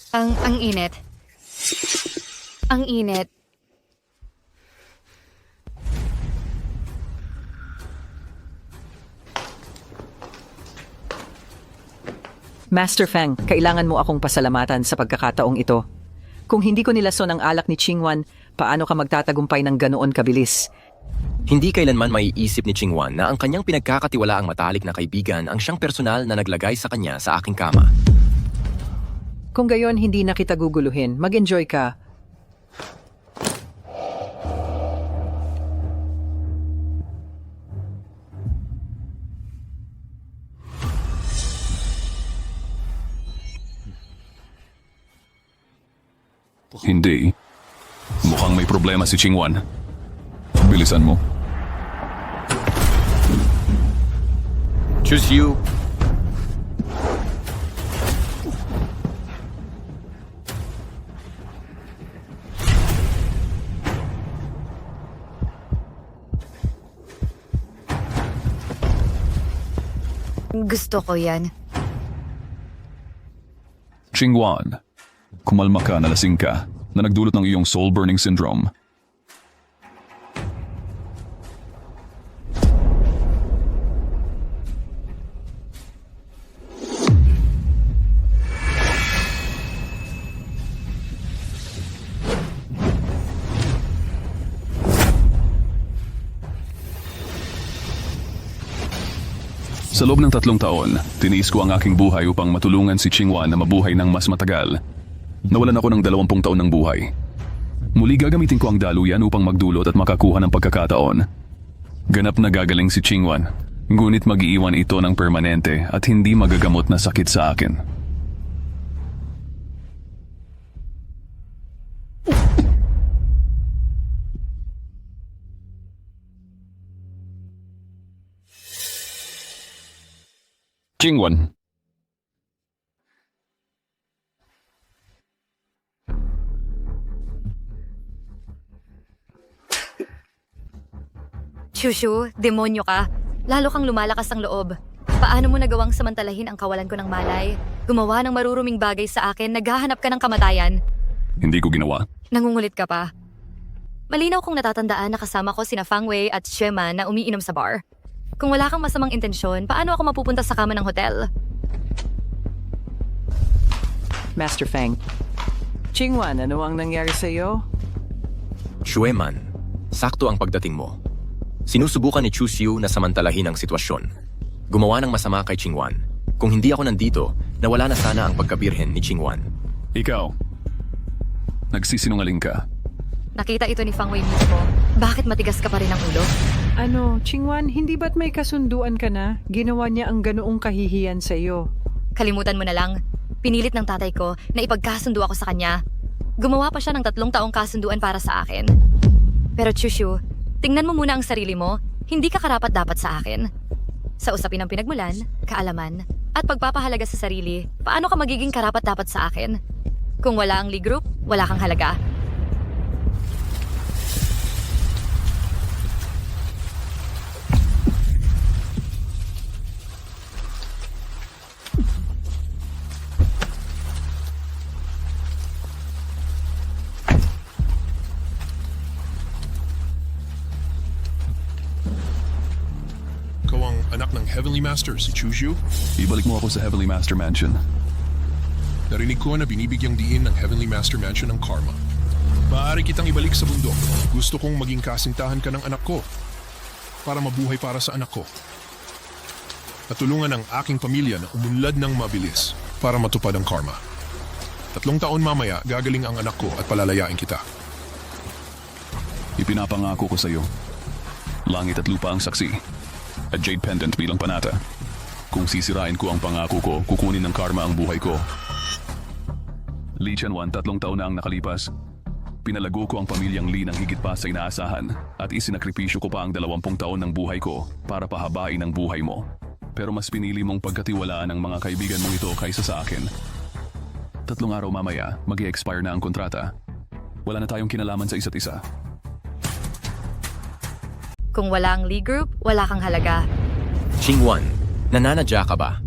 Ang init. Ang init. Master Fang, kailangan mo akong pasalamatan sa pagkakataong ito. Kung hindi ko nilason ang alak ni Qingwan, paano ka magtatagumpay ng ganoon kabilis? Hindi kailanman maiisip ni Qingwan na ang kanyang pinagkakatiwalaang matalik na kaibigan ang siyang personal na naglagay sa kanya sa aking kama. Kung gayon, hindi na kita guguluhin. Mag-enjoy ka. Hindi. Mukhang may problema si Qingwan. Bilisan mo. Choose you. Gusto ko yan. Qingwan, kumalma ka, nalasing ka, na nagdulot ng iyong soul-burning syndrome. Sa loob ng 3 taon, tiniis ko ang aking buhay upang matulungan si Qingwan na mabuhay ng mas matagal. Nawalan ako ng 20 taon ng buhay. Muli gagamitin ko ang daluyan upang magdulot at makakuha ng pagkakataon. Ganap na gagaling si Qingwan, ngunit mag-iiwan ito ng permanente at hindi magagamot na sakit sa akin. Qingwan. Shushu, demonyo ka. Lalo kang lumalakas ang loob. Paano mo nagawang samantalahin ang kawalan ko ng malay? Gumawa ng maruruming bagay sa akin, naghahanap ka ng kamatayan. Hindi ko ginawa. Nangungulit ka pa. Malinaw kong natatandaan na kasama ko sina Fang Wei at Xueman na umiinom sa bar. Kung wala kang masamang intensyon, paano ako mapupunta sa kama ng hotel? Master Fang. Qingwan, ano ang nangyari sa iyo? Xueman, sakto ang pagdating mo. Sinusubukan ni Chu Xiu na samantalahin ang sitwasyon. Gumawa ng masama kay Qingwan. Kung hindi ako nandito, nawala na sana ang pagkabirhen ni Qingwan. Ikaw, nagsisinungaling ka. Nakita ito ni Fang Wei mismo. Bakit matigas ka pa rin ang ulo? Ano, Qingwan, hindi ba't may kasunduan ka na? Ginawa niya ang ganoong kahihiyan sa iyo. Kalimutan mo na lang. Pinilit ng tatay ko na ipagkasundo ako sa kanya. Gumawa pa siya ng 3 taong kasunduan para sa akin. Pero Chushu, tingnan mo muna ang sarili mo. Hindi ka karapat-dapat sa akin. Sa usapin ng pinagmulan, kaalaman, at pagpapahalaga sa sarili, paano ka magiging karapat-dapat sa akin? Kung wala ang Lee Group, wala kang halaga. Ikaw ang anak ng Heavenly Master, si Chushu. Ibalik mo ako sa Heavenly Master Mansion. Narinig ko na binibigyang diin ng Heavenly Master Mansion ng karma. Maaari kitang ibalik sa bundok. Gusto kong maging kasintahan ka ng anak ko para mabuhay para sa anak ko. At tulungan ang aking pamilya na umunlad ng mabilis para matupad ang karma. 3 taon mamaya, gagaling ang anak ko at palalayain kita. Ipinapangako ko sa iyo. Langit at lupa ang saksi. At Jade Pendant bilang panata. Kung sisirain ko ang pangako ko, kukunin ng karma ang buhay ko. Lee Qianwan, 3 taon na ang nakalipas. Pinalago ko ang pamilyang Lee ng higit pa sa inaasahan at isinakripisyo ko pa ang 20 taon ng buhay ko para pahabain ang buhay mo. Pero mas pinili mong pagkatiwalaan ang mga kaibigan mong ito kaysa sa akin. 3 araw mamaya, mag-i-expire na ang kontrata. Wala na tayong kinalaman sa isa't isa. Kung wala ang Lee Group, wala kang halaga. Qingwan, nananadya ka ba?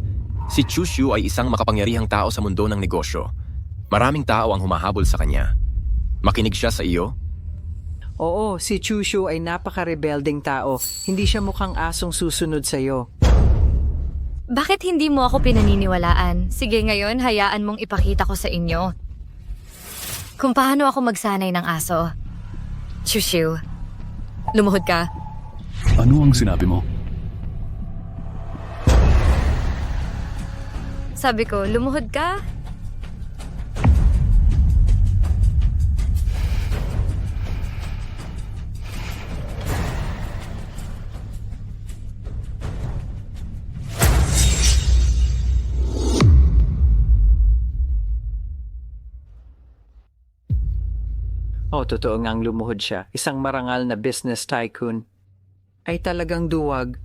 Si Chu Xiu ay isang makapangyarihang tao sa mundo ng negosyo. Maraming tao ang humahabol sa kanya. Makinig siya sa iyo? Oo, si Chushu ay napaka-rebelding tao. Hindi siya mukhang asong susunod sa'yo. Bakit hindi mo ako pinaniniwalaan? Sige ngayon, hayaan mong ipakita ko sa inyo kung paano ako magsanay ng aso. Chushu, lumuhod ka. Ano ang sinabi mo? Sabi ko, lumuhod ka? Oh, totoo ngang lumuhod siya. Isang marangal na business tycoon. Ay talagang duwag.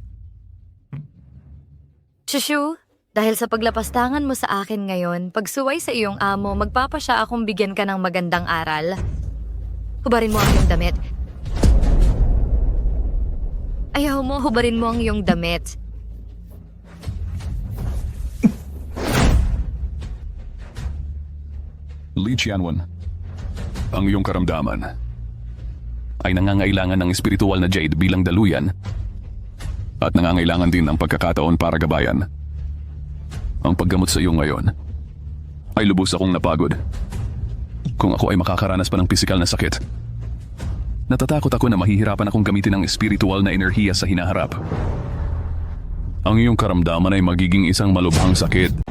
Chushu, dahil sa paglapastangan mo sa akin ngayon, pagsuway sa iyong amo, magpapasya akong bigyan ka ng magandang aral. Hubarin mo ang iyong damit. Ayaw mo, hubarin mo ang iyong damit. Li Qianwen, ang iyong karamdaman ay nangangailangan ng espiritual na jade bilang daluyan at nangangailangan din ng pagkakataon para gabayan. Ang paggamot sa iyo ngayon ay lubos akong napagod. Kung ako ay makakaranas pa ng pisikal na sakit, natatakot ako na mahihirapan akong gamitin ang espiritual na enerhiya sa hinaharap. Ang iyong karamdaman ay magiging isang malubhang sakit.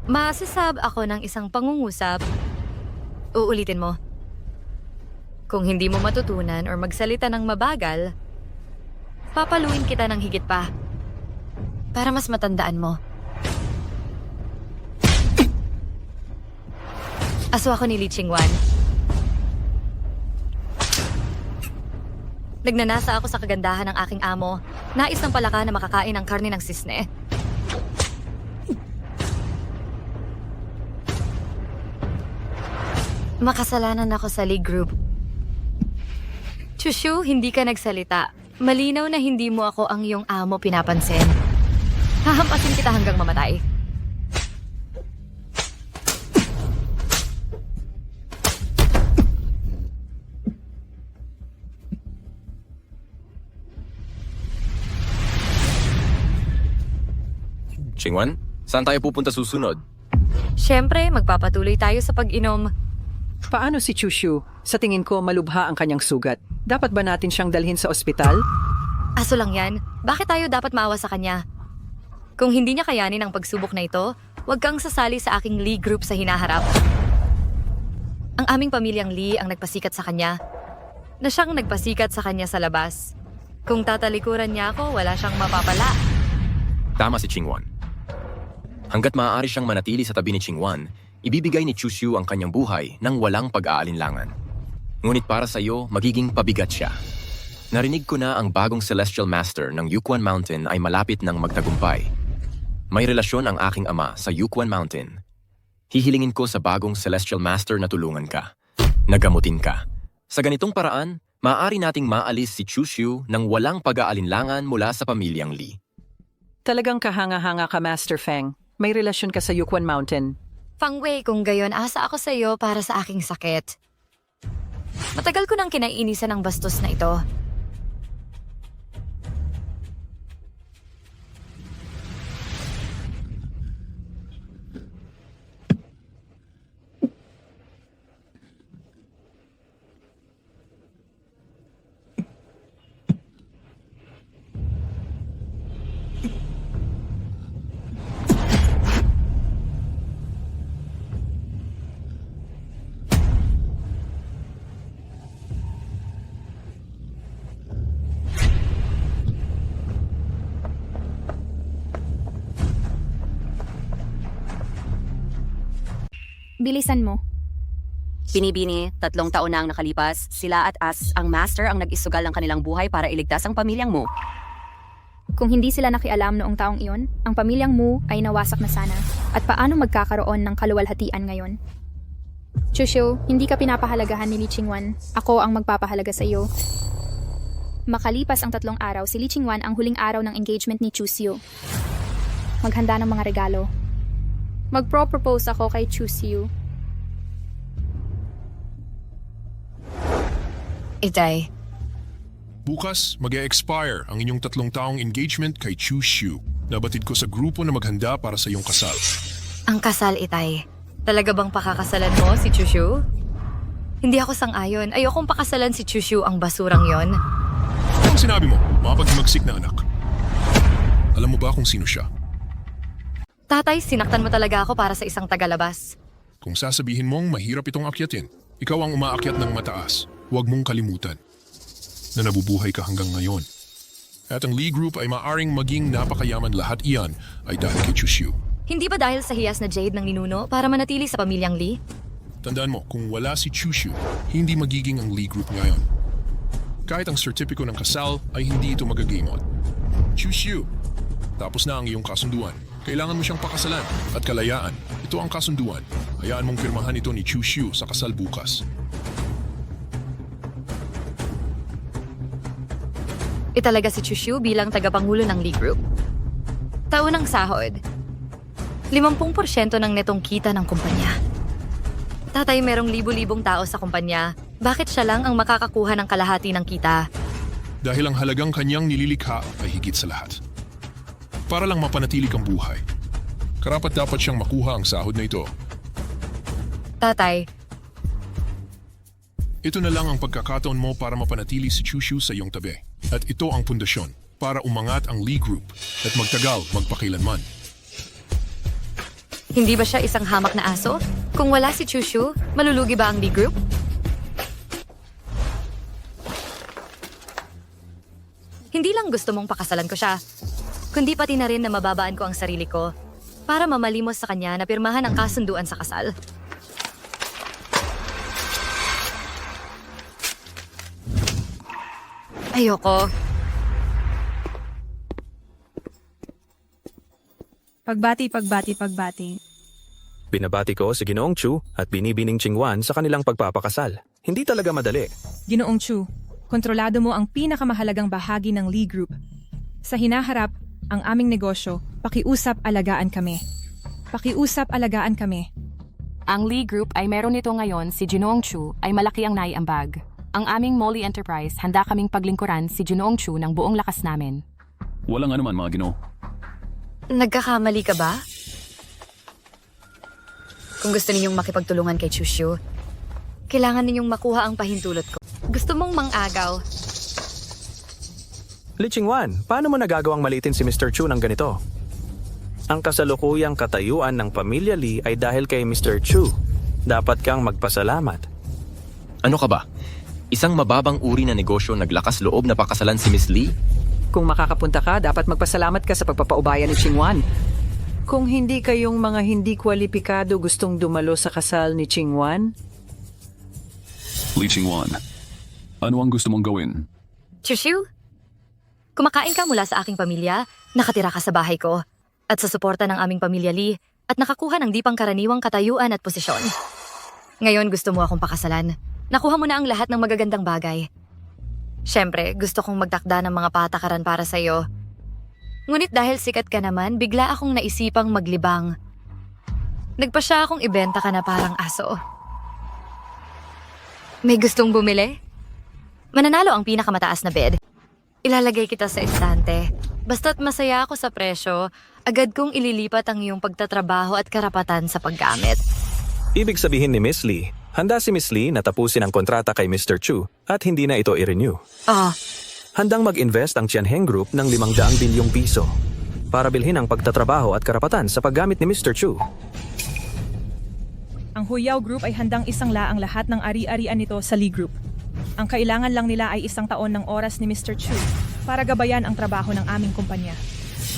Masasab ako ng isang pangungusap. Uulitin mo. Kung hindi mo matutunan or magsalita ng mabagal, papaluin kita ng higit pa. Para mas matandaan mo. Aso ako ni Li Qingwan. Nagnanasa ako sa kagandahan ng aking amo. Nais ng palaka na makakain ng karne ng sisne. Makasalanan ako sa Lee Group. Chushu, hindi ka nagsalita. Malinaw na hindi mo ako ang iyong amo pinapansin. Hahampasin kita hanggang mamatay. Qingwan, saan tayo pupunta susunod? Siyempre, magpapatuloy tayo sa pag-inom. Paano si Chushu? Sa tingin ko, malubha ang kanyang sugat. Dapat ba natin siyang dalhin sa ospital? Aso lang yan. Bakit tayo dapat maawa sa kanya? Kung hindi niya kayanin ang pagsubok na ito, huwag kang sasali sa aking Lee Group sa hinaharap. Ang aming pamilyang Lee ang nagpasikat sa kanya. Na siyang nagpasikat sa kanya sa labas. Kung tatalikuran niya ako, wala siyang mapapala. Tama si Qingwan. Hanggat maaari siyang manatili sa tabi ni Qingwan, ibibigay ni Chushu ang kanyang buhay nang walang pag-aalinlangan. Ngunit para sa iyo, magiging pabigat siya. Narinig ko na ang bagong Celestial Master ng Yukwan Mountain ay malapit ng magtagumpay. May relasyon ang aking ama sa Yukwan Mountain. Hihilingin ko sa bagong Celestial Master na tulungan ka. Nagamutin ka. Sa ganitong paraan, maaari nating maalis si Chushu nang walang pag-aalinlangan mula sa pamilyang Lee. Talagang kahanga-hanga ka, Master Feng. May relasyon ka sa Yukwan Mountain. Fang Wei, kung gayon, asa ako sa iyo para sa aking sakit. Matagal ko nang kinaiinisan ang bastos na ito. Bilisan mo. Binibini, 3 taon na ang nakalipas, sila at As, ang master ang nag-isugal ng kanilang buhay para iligtas ang pamilyang Mu. Kung hindi sila nakialam noong taong iyon, ang pamilyang Mu ay nawasak na sana. At paano magkakaroon ng kaluwalhatian ngayon? Chushu, hindi ka pinapahalagahan ni Li Qingwan. Ako ang magpapahalaga sa iyo. Makalipas ang 3 araw, si Li Qingwan ang huling araw ng engagement ni Chusyu. Maghanda ng mga regalo. Magpro-propose ako kay Chusiu. Itay, Bukas, mag-e-expire ang inyong 3 taong engagement kay Chu Xiu. Nabatid ko sa grupo na maghanda para sa iyong kasal. ang kasal, Itay. Talaga bang pakakasalan mo si Chushu? Hindi ako sang-ayon. Ayokong pakasalan si Chushu ang basurang yon. Ano ang sinabi mo, mapaghimagsik na anak? Alam mo ba kung sino siya? Tatay, sinaktan mo talaga ako para sa isang tagalabas. Kung sasabihin mong mahirap itong akyatin, ikaw ang umaakyat ng mataas. Huwag mong kalimutan na nabubuhay ka hanggang ngayon. At ang Lee Group ay maaring maging napakayaman, lahat iyan ay dahil kay Chushu. Hindi ba dahil sa hiyas na jade ng ninuno para manatili sa pamilyang Lee? Tandaan mo, kung wala si Chushu, hindi magiging ang Lee Group ngayon. Kahit ang sertipiko ng kasal ay hindi ito magagamot. Chushu, tapos na ang iyong kasunduan. Kailangan mo siyang pakasalan at kalayaan. Ito ang kasunduan. Hayaan mong pirmahan ito ni Chushu sa kasal bukas. Italaga si Chushu bilang tagapangulo ng Lee Group. Taon ng sahod. 50% ng netong kita ng kumpanya. Tatay, merong libu-libong tao sa kumpanya. Bakit siya lang ang makakakuha ng kalahati ng kita? Dahil ang halagang kanyang nililikha ay higit sa lahat. Para lang mapanatili kang buhay. Karapat dapat siyang makuha ang sahod na ito. Tatay, Ito na lang ang pagkakataon mo para mapanatili si Chushu sa iyong tabi. At ito ang pundasyon para umangat ang Lee Group at magtagal magpakailanman. hindi ba siya isang hamak na aso? Kung wala si Chushu, malulugi ba ang Lee Group? Hindi lang gusto mong pakasalan ko siya, kundi pati na rin na mababaan ko ang sarili ko para mamalimos sa kanya na pirmahan ang kasunduan sa kasal. Ayoko. Pagbati. Binabati ko si Ginoong Chu at binibining Chingwan sa kanilang pagpapakasal. Hindi talaga madali. Ginoong Chu, kontrolado mo ang pinakamahalagang bahagi ng Lee Group. Sa hinaharap, ang aming negosyo, pakiusap-alagaan kami. Ang Lee Group ay meron nito ngayon, si Ginoong Chu ay malaki ang naiambag. Ang aming Molly Enterprise, handa kaming paglingkuran si Ginoong Chu ng buong lakas namin. Walang anuman mga Ginoo. Nagkakamali ka ba? Kung gusto ninyong makipagtulungan kay Chushu, kailangan ninyong makuha ang pahintulot ko. Gusto mong mang-agaw. Li Chingwan, paano mo nagagawang malitin si Mr. Chu ng ganito? Ang kasalukuyang katayuan ng pamilya Lee ay dahil kay Mr. Chu. Dapat kang magpasalamat. Ano ka ba? Isang mababang uri na negosyo naglakas loob na pakasalan si Miss Lee? Kung makakapunta ka, dapat magpasalamat ka sa pagpapaubaya ni Chingwan. Kung hindi kayong mga hindi kwalipikado gustong dumalo sa kasal ni Chingwan, Lee Chingwan, ano ang gusto mong gawin? Chushu, kumakain ka mula sa aking pamilya, nakatira ka sa bahay ko, at sa suporta ng aming pamilya Lee, at nakakuha ng di pangkaraniwang katayuan at posisyon. Ngayon gusto mo akong pakasalan. Nakuha mo na ang lahat ng magagandang bagay. Siyempre, gusto kong magtakda ng mga patakaran para sa'yo. Ngunit dahil sikat ka naman, bigla akong naisipang maglibang. Nagpa siya akong ibenta ka na parang aso. May gustong bumili? Mananalo ang pinakamataas na bid. Ilalagay kita sa istante. Basta't masaya ako sa presyo, agad kong ililipat ang iyong pagtatrabaho at karapatan sa paggamit. Ibig sabihin ni Miss Lee, handa si Miss Lee na tapusin ang kontrata kay Mr. Chu at hindi na ito i-renew. Handang mag-invest ang Tianheng Group ng 500 bilyong piso para bilhin ang pagtatrabaho at karapatan sa paggamit ni Mr. Chu. ang Huyao Group ay handang isangla ang lahat ng ari-arian nito sa Lee Group. Ang kailangan lang nila ay 1 taon ng oras ni Mr. Chu para gabayan ang trabaho ng aming kumpanya.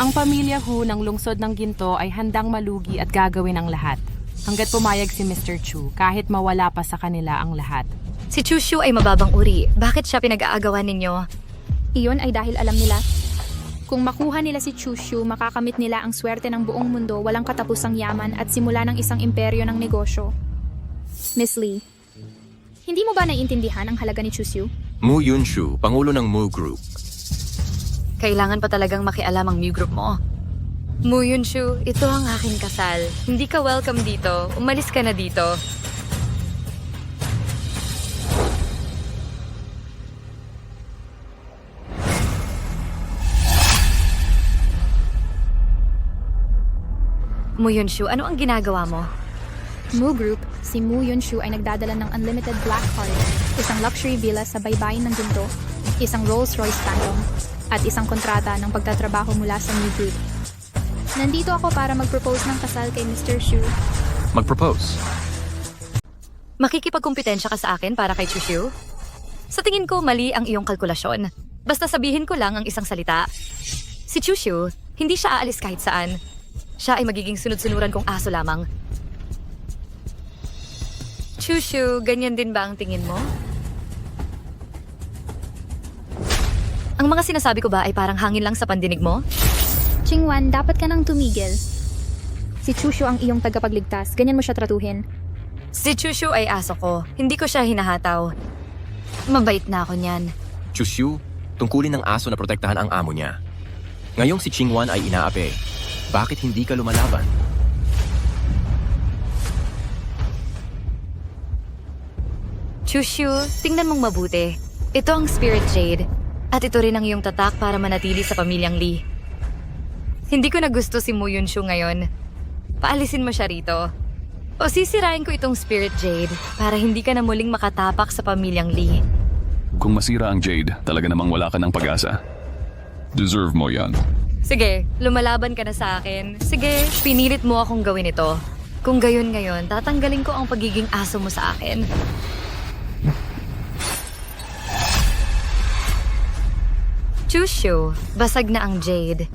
Ang pamilya Hu ng lungsod ng Ginto ay handang malugi at gagawin ang lahat. Hanggat pumayag si Mr. Chu kahit mawala pa sa kanila ang lahat. Si Chushu ay mababang uri. Bakit siya pinag-aagawan ninyo? Iyon ay dahil alam nila, kung makuha nila si Chushu, makakamit nila ang swerte ng buong mundo, walang katapusang yaman at simula ng isang imperyo ng negosyo. Miss Lee, hindi mo ba naiintindihan ang halaga ni Chushu? Mu Yunshu, Pangulo ng Mu Group. Kailangan pa talagang makialam ang Mew Group mo. Mu Yunshu, ito ang aking kasal. Hindi ka welcome dito. Umalis ka na dito. Mu Yunshu, ano ang ginagawa mo? Mu Group, si Mu Yunshu ay nagdadala ng unlimited black card, isang luxury villa sa baybayin ng Ginto, isang Rolls-Royce Phantom, at isang kontrata ng pagtatrabaho mula sa Mu Group. Nandito ako para mag-propose ng kasal kay Mr. Shu. Mag-propose. Makikipagkumpetensya ka sa akin para kay Chushu? Sa tingin ko, mali ang iyong kalkulasyon. Basta sabihin ko lang ang isang salita. Si Chushu, hindi siya aalis kahit saan. Siya ay magiging sunod-sunuran kong aso lamang. Chushu, ganyan din ba ang tingin mo? Ang mga sinasabi ko ba ay parang hangin lang sa pandinig mo? Chingwan, dapat ka nang tumigil. Si Chushu ang iyong tagapagligtas. Ganyan mo siya tratuhin. Si Chushu ay aso ko. Hindi ko siya hinahataw. Mabait na ako niyan. Chushu, tungkulin ng aso na protektahan ang amo niya. Ngayong si Chingwan ay inaapi. Bakit hindi ka lumalaban? Chushu, tingnan mong mabuti. Ito ang Spirit Jade. At ito rin ang iyong tatak para manatili sa pamilyang Lee. Hindi ko na gusto si Mu Yunshu ngayon. Paalisin mo siya rito. O sisirain ko itong Spirit Jade para hindi ka na muling makatapak sa pamilyang Lee. Kung masira ang Jade, talaga namang wala ka ng pag-asa. Deserve mo yan. Sige, lumalaban ka na sa akin. Sige, pinilit mo akong gawin ito. Kung gayon ngayon, tatanggalin ko ang pagiging aso mo sa akin. Chushu, basag na ang Jade.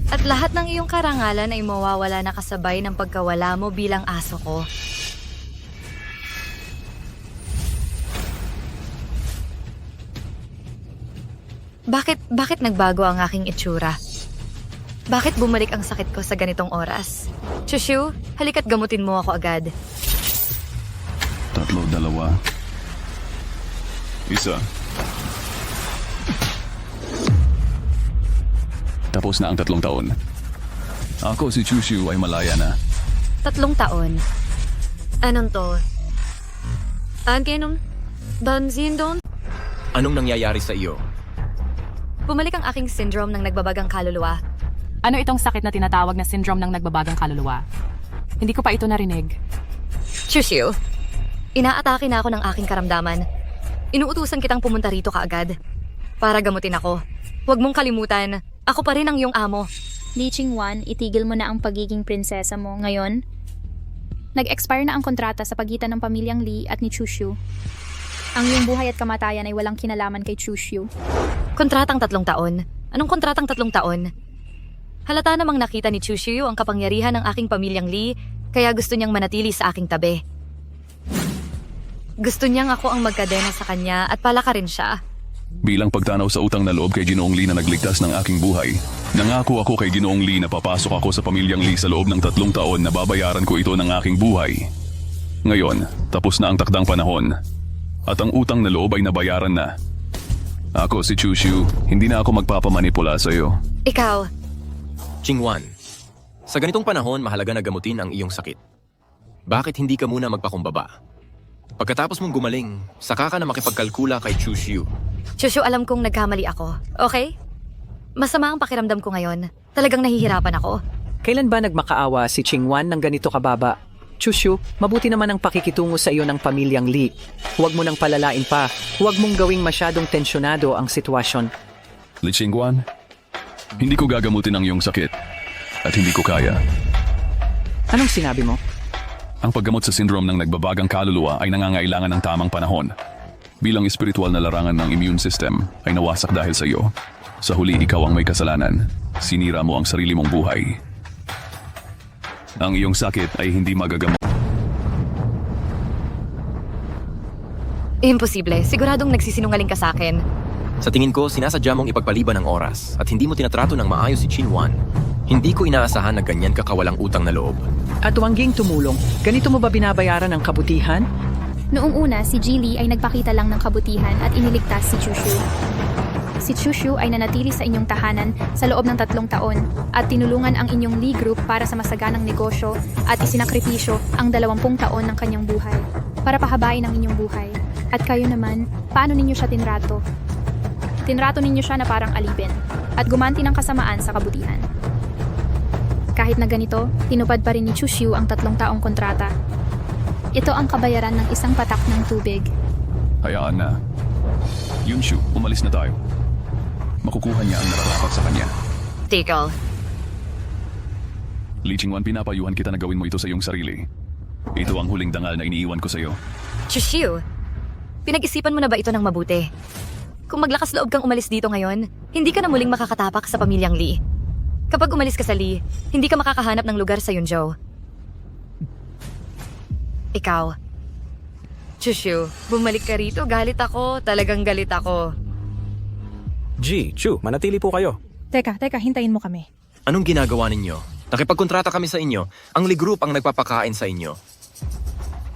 At lahat ng iyong karangalan ay mawawala na kasabay ng pagkawala mo bilang aso ko. Bakit nagbago ang aking itsura? Bakit bumalik ang sakit ko sa ganitong oras? Chushu, halika't gamutin mo ako agad. 3, 2, 1. Tapos na ang 3 taon. Ako si Chushu ay malaya na. 3 taon. Anong to? Ankenom? Banzindon? Anong nangyayari sa iyo? Bumalik ang aking syndrome ng nagbabagang kaluluwa. Ano itong sakit na tinatawag na syndrome ng nagbabagang kaluluwa? Hindi ko pa ito narinig. Chushu, inaatake na ako ng aking karamdaman. Inuutusan kitang pumunta rito kaagad. Para gamutin ako. Huwag mong kalimutan, ako pa rin ang iyong amo. Li Chingwan, itigil mo na ang pagiging prinsesa mo ngayon. Nag-expire na ang kontrata sa pagitan ng pamilyang Lee at ni Chushu. Ang iyong buhay at kamatayan ay walang kinalaman kay Chushu. Kontratang 3 taon. Anong kontratang 3 taon? Halata namang nakita ni Chushu ang kapangyarihan ng aking pamilyang Lee, kaya gusto niyang manatili sa aking tabi. Gusto niyang ako ang magkadena sa kanya at palakarin siya. Bilang pagtanaw sa utang na loob kay Ginoong Lee na nagligtas ng aking buhay, nangako ako kay Ginoong Lee na papasok ako sa pamilyang Lee sa loob ng 3 taon na babayaran ko ito ng aking buhay. Ngayon, tapos na ang takdang panahon. At ang utang na loob ay nabayaran na. Ako si Chushu, hindi na ako magpapamanipula sa iyo. Ikaw, Chingwan, sa ganitong panahon mahalaga na gamutin ang iyong sakit. Bakit hindi ka muna magpakumbaba? Pagkatapos mong gumaling, saka ka na makipagkalkula kay Chushu. Chushu, alam kong nagkamali ako. Okay? Masama ang pakiramdam ko ngayon. Talagang nahihirapan ako. Kailan ba nagmakaawa si Chingwan ng ganito kababa? Chushu, mabuti naman ang pakikitungo sa iyo ng pamilyang Lee. Huwag mo nang palalain pa. Huwag mong gawing masyadong tensyonado ang sitwasyon. Li Chingwan, hindi ko gagamutin ang iyong sakit. At hindi ko kaya. Anong sinabi mo? Ang paggamot sa syndrome ng nagbabagang kaluluwa ay nangangailangan ng tamang panahon. Bilang espiritual na larangan ng immune system ay nawasak dahil sa iyo. Sa huli, ikaw ang may kasalanan. Sinira mo ang sarili mong buhay. Ang iyong sakit ay hindi magagamot. Imposible. Siguradong nagsisinungaling ka sa akin. Sa tingin ko, sinasadya mong ipagpaliban ng oras at hindi mo tinatrato ng maayos si Chingwan. Hindi ko inaasahan na ganyan ka kawalang utang na loob. At wangging tumulong, ganito mo ba binabayaran ang kabutihan? Noong una, si Ji Lee ay nagpakita lang ng kabutihan at iniligtas si Chushu. si Chushu ay nanatili sa inyong tahanan sa loob ng 3 taon at tinulungan ang inyong Lee Group para sa masaganang negosyo at isinakripisyo ang 20 taon ng kanyang buhay para pahabain ang inyong buhay. At kayo naman, paano ninyo siya tinrato? Tinrato ninyo siya na parang alipin at gumanti ng kasamaan sa kabutihan. Kahit na ganito, tinupad pa rin ni Chushu ang 3 taong kontrata. Ito ang kabayaran ng isang patak ng tubig. Hayaan na. Yunshu, umalis na tayo. Makukuha niya ang nararapat sa kanya. Tikal. Lee Chingwan, pinapayuhan kita na gawin mo ito sa iyong sarili. Ito ang huling dangal na iniiwan ko sa iyo. Chushu, pinag-isipan mo na ba ito ng mabuti? Kung maglakas loob kang umalis dito ngayon, hindi ka na muling makakatapak sa pamilyang Lee. Kapag umalis ka sa Lee, hindi ka makakahanap ng lugar sa Yunzhou. Ikaw. Chushu, bumalik ka rito. Galit ako. Talagang galit ako. G, Chu, manatili po kayo. Teka, hintayin mo kami. Anong ginagawa ninyo? Nakipagkontrata kami sa inyo. Ang Lee Group ang nagpapakain sa inyo.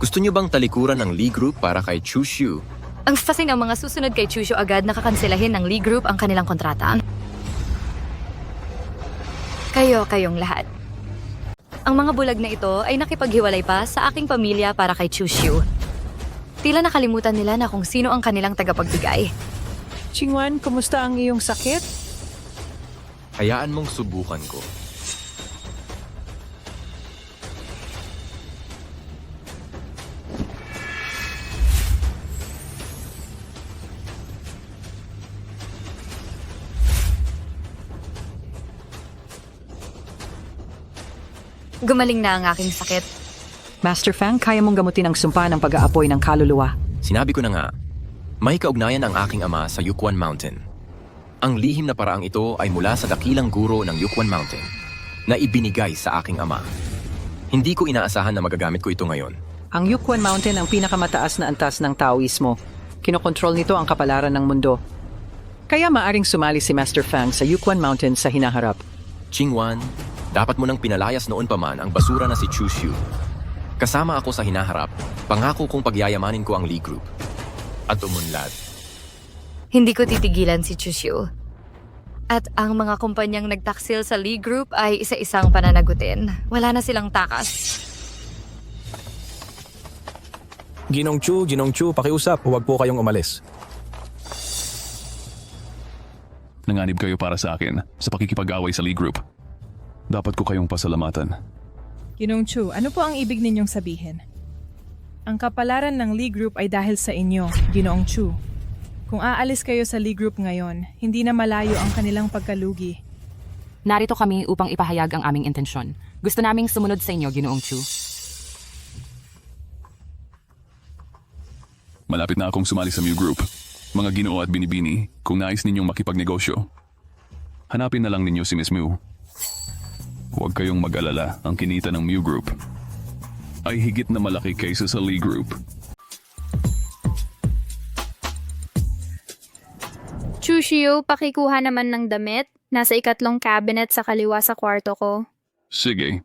Gusto niyo bang talikuran ng Lee Group para kay Chushu? Ang kasi ng mga susunod kay Chushu agad nakakanselahin ng Lee Group ang kanilang kontrata. Kayong lahat. Ang mga bulag na ito ay nakipaghiwalay pa sa aking pamilya para kay Chushu. Tila nakalimutan nila na kung sino ang kanilang tagapagbigay. Chingwan, kumusta ang iyong sakit? Hayaan mong subukan ko. Gumaling na ang aking sakit. Master Fang, kaya mong gamutin ang sumpa ng pag-aapoy ng kaluluwa. Sinabi ko na nga, may kaugnayan ang aking ama sa Yukwan Mountain. Ang lihim na paraang ito ay mula sa dakilang guro ng Yukwan Mountain na ibinigay sa aking ama. Hindi ko inaasahan na magagamit ko ito ngayon. Ang Yukwan Mountain ang pinakamataas na antas ng Taoismo. Kinokontrol nito ang kapalaran ng mundo. Kaya maaring sumali si Master Fang sa Yukwan Mountain sa hinaharap. Chingwan, dapat mo nang pinalayas noon pa man ang basura na si Chushu. Kasama ako sa hinaharap, pangako kong pagyayamanin ko ang Lee Group. At umunlad. Hindi ko titigilan si Chushu. At ang mga kumpanyang nagtaksil sa Lee Group ay isa-isang pananagutin. Wala na silang takas. Ginong Chu, pakiusap. Huwag po kayong umalis. Nanganib kayo para sa akin sa pakikipag-away sa Lee Group. Dapat ko kayong pasalamatan. Ginong Chu, ano po ang ibig ninyong sabihin? Ang kapalaran ng Lee Group ay dahil sa inyo, Ginoong Chu. Kung aalis kayo sa Lee Group ngayon, hindi na malayo ang kanilang pagkalugi. Narito kami upang ipahayag ang aming intensyon. Gusto naming sumunod sa inyo, Ginoong Chu. Malapit na akong sumali sa Mew Group. Mga Ginoo at Binibini, kung nais ninyong makipagnegosyo, hanapin na lang ninyo si Miss Mew. Huwag kayong mag-alala, ang kinita ng Mew Group ay higit na malaki kaysa sa Lee Group. Chushu, pakikuha naman ng damit. Nasa 3 cabinet sa kaliwa sa kwarto ko. Sige.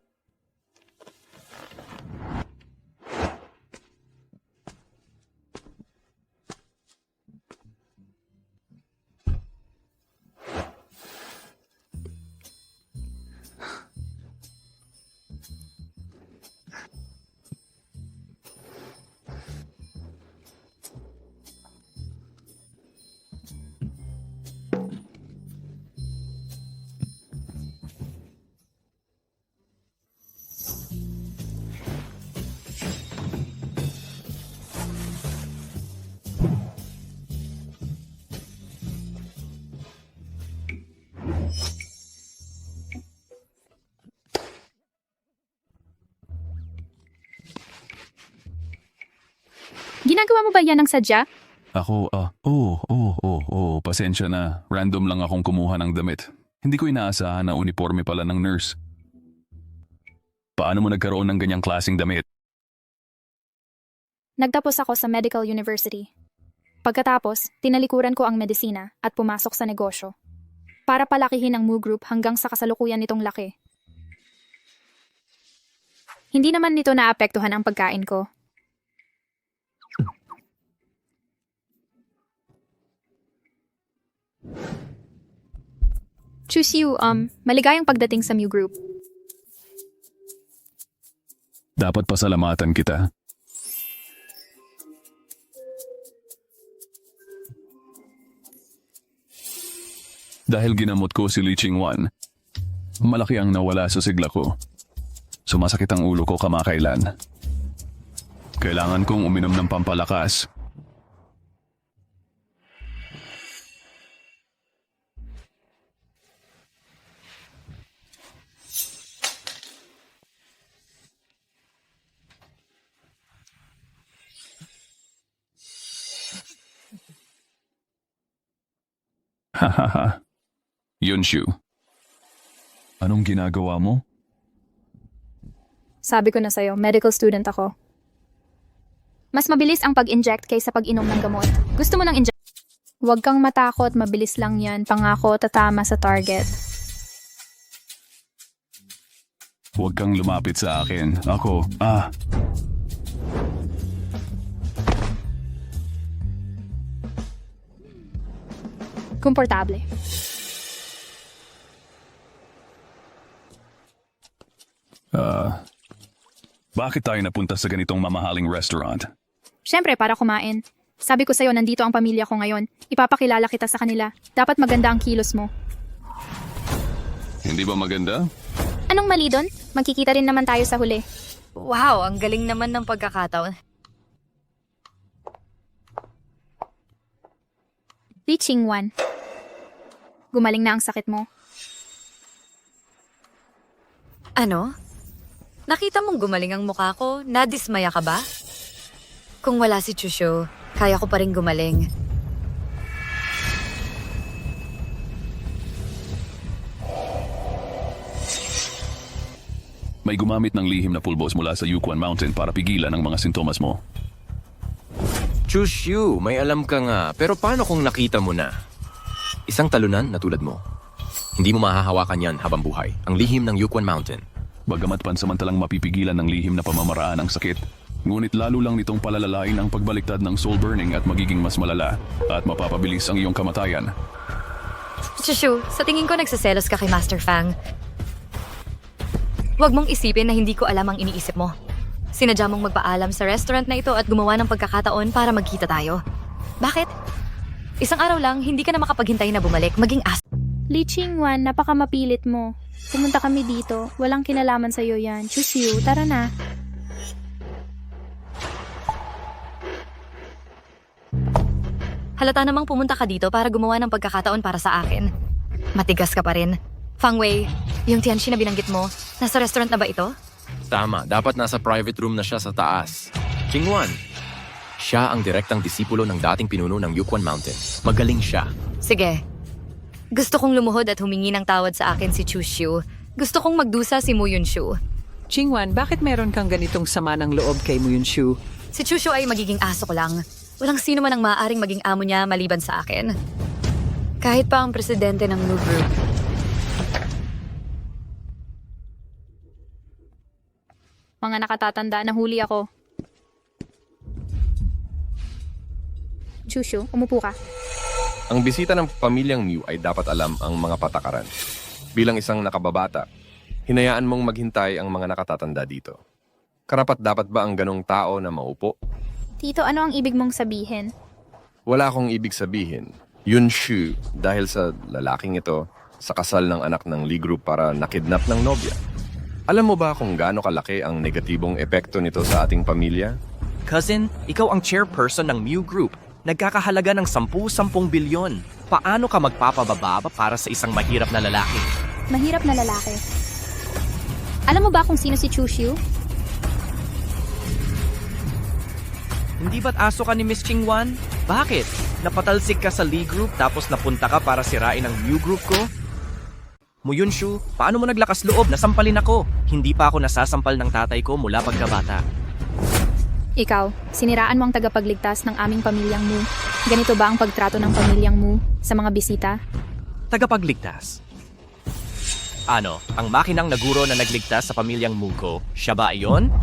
Ginagawa mo ba yan ng sadya? Ako, pasensya na. Random lang akong kumuha ng damit. Hindi ko inaasahan na uniforme pala ng nurse. Paano mo nagkaroon ng ganyang klaseng damit? Nagtapos ako sa Medical University. Pagkatapos, tinalikuran ko ang medisina at pumasok sa negosyo. Para palakihin ang Mu Group hanggang sa kasalukuyan nitong laki. Hindi naman nito naapektuhan ang pagkain ko. Chusiu, maligayang pagdating sa Mew Group. Dapat pasalamatan kita. Dahil ginamot ko si Lee Ching-wan, malaki ang nawala sa sigla ko. Sumasakit ang ulo ko kamakailan. Kailangan kong uminom ng pampalakas. Hahaha. Yunshu. Anong ginagawa mo? Sabi ko na sa'yo, medical student ako. Mas mabilis ang pag-inject kaysa pag-inom ng gamot. Gusto mo ng inject? Huwag kang matakot, mabilis lang yan. Pangako, tatama sa target. Huwag kang lumapit sa akin. Komportable. Bakit tayo napunta sa ganitong mamahaling restaurant? Siyempre, para kumain. Sabi ko sa'yo, nandito ang pamilya ko ngayon. Ipapakilala kita sa kanila. Dapat maganda ang kilos mo. Hindi ba maganda? Anong mali doon? Magkikita rin naman tayo sa huli. Wow, ang galing naman ng pagkakataon. Lee Ching-wan. Gumaling na ang sakit mo. Ano? Nakita mong gumaling ang mukha ko? Nadismaya ka ba? Kung wala si Chushu, kaya ko pa rin gumaling. May gumamit ng lihim na pulbos mula sa Yukwan Mountain para pigilan ang mga sintomas mo. Chushu, may alam ka nga. Pero paano kung nakita mo na? Isang talunan na tulad mo. Hindi mo mahahawakan yan habang buhay. Ang lihim ng Yukwan Mountain. Bagamat pansamantalang mapipigilan ng lihim na pamamaraan ang sakit, ngunit lalo lang nitong palalalain ang pagbaliktad ng soul burning at magiging mas malala at mapapabilis ang iyong kamatayan. Chushu, sa tingin ko nagsaselos ka kay Master Fang. Huwag mong isipin na hindi ko alam ang iniisip mo. Sinadya mong magpaalam sa restaurant na ito at gumawa ng pagkakataon para magkita tayo. Bakit? Isang araw lang, hindi ka na makapaghintay na bumalik, maging Lee Ching-wan, napakamapilit mo. Pumunta kami dito. Walang kinalaman sa'yo yan. Chusiu, tara na. Halata namang pumunta ka dito para gumawa ng pagkakataon para sa akin. Matigas ka pa rin. Fang Wei, yung Tianxi na binanggit mo, nasa restaurant na ba ito? Tama, dapat nasa private room na siya sa taas. Ching-wan. Siya ang direktang disipulo ng dating pinuno ng Yukwan Mountain. Magaling siya. Sige. Gusto kong lumuhod at humingi ng tawad sa akin si Chushu. Gusto kong magdusa si Mu Yunshu. Ching-wan, bakit meron kang ganitong sama ng loob kay Mu Yunshu? Si Chushu ay magiging aso ko lang. Walang sino man ang maaaring maging amo niya maliban sa akin. Kahit pa ang presidente ng New Group. Mga nakatatanda, nahuli ako. Chushu, umupo ka. Ang bisita ng pamilyang Mew ay dapat alam ang mga patakaran. Bilang isang nakababata, hinayaan mong maghintay ang mga nakatatanda dito. Karapat-dapat ba ang ganong tao na maupo? Tito, ano ang ibig mong sabihin? Wala akong ibig sabihin. Yunshu, dahil sa lalaking ito, sa kasal ng anak ng Lee Group para nakidnap ng nobya. Alam mo ba kung gaano kalaki ang negatibong epekto nito sa ating pamilya? Cousin, ikaw ang chairperson ng Mew Group. Nagkakahalaga ng 10 bilyon. Paano ka magpapababa para sa isang mahirap na lalaki? Mahirap na lalaki. Alam mo ba kung sino si Chushu? Hindi ba't aso ka ni Miss Ching-wan? Bakit? Napatalsik ka sa Lee Group tapos napunta ka para sirain ang Mew Group ko? Mu Yunshu, paano mo naglakas loob? Nasampalin ako. Hindi pa ako nasasampal ng tatay ko mula pagkabata. Ikaw, siniraan mo ang tagapagligtas ng aming pamilyang Mu. Ganito ba ang pagtrato ng pamilyang Mu sa mga bisita? Tagapagligtas? Ano, ang makinang naguro na nagligtas sa pamilyang Mu ko, siya ba iyon?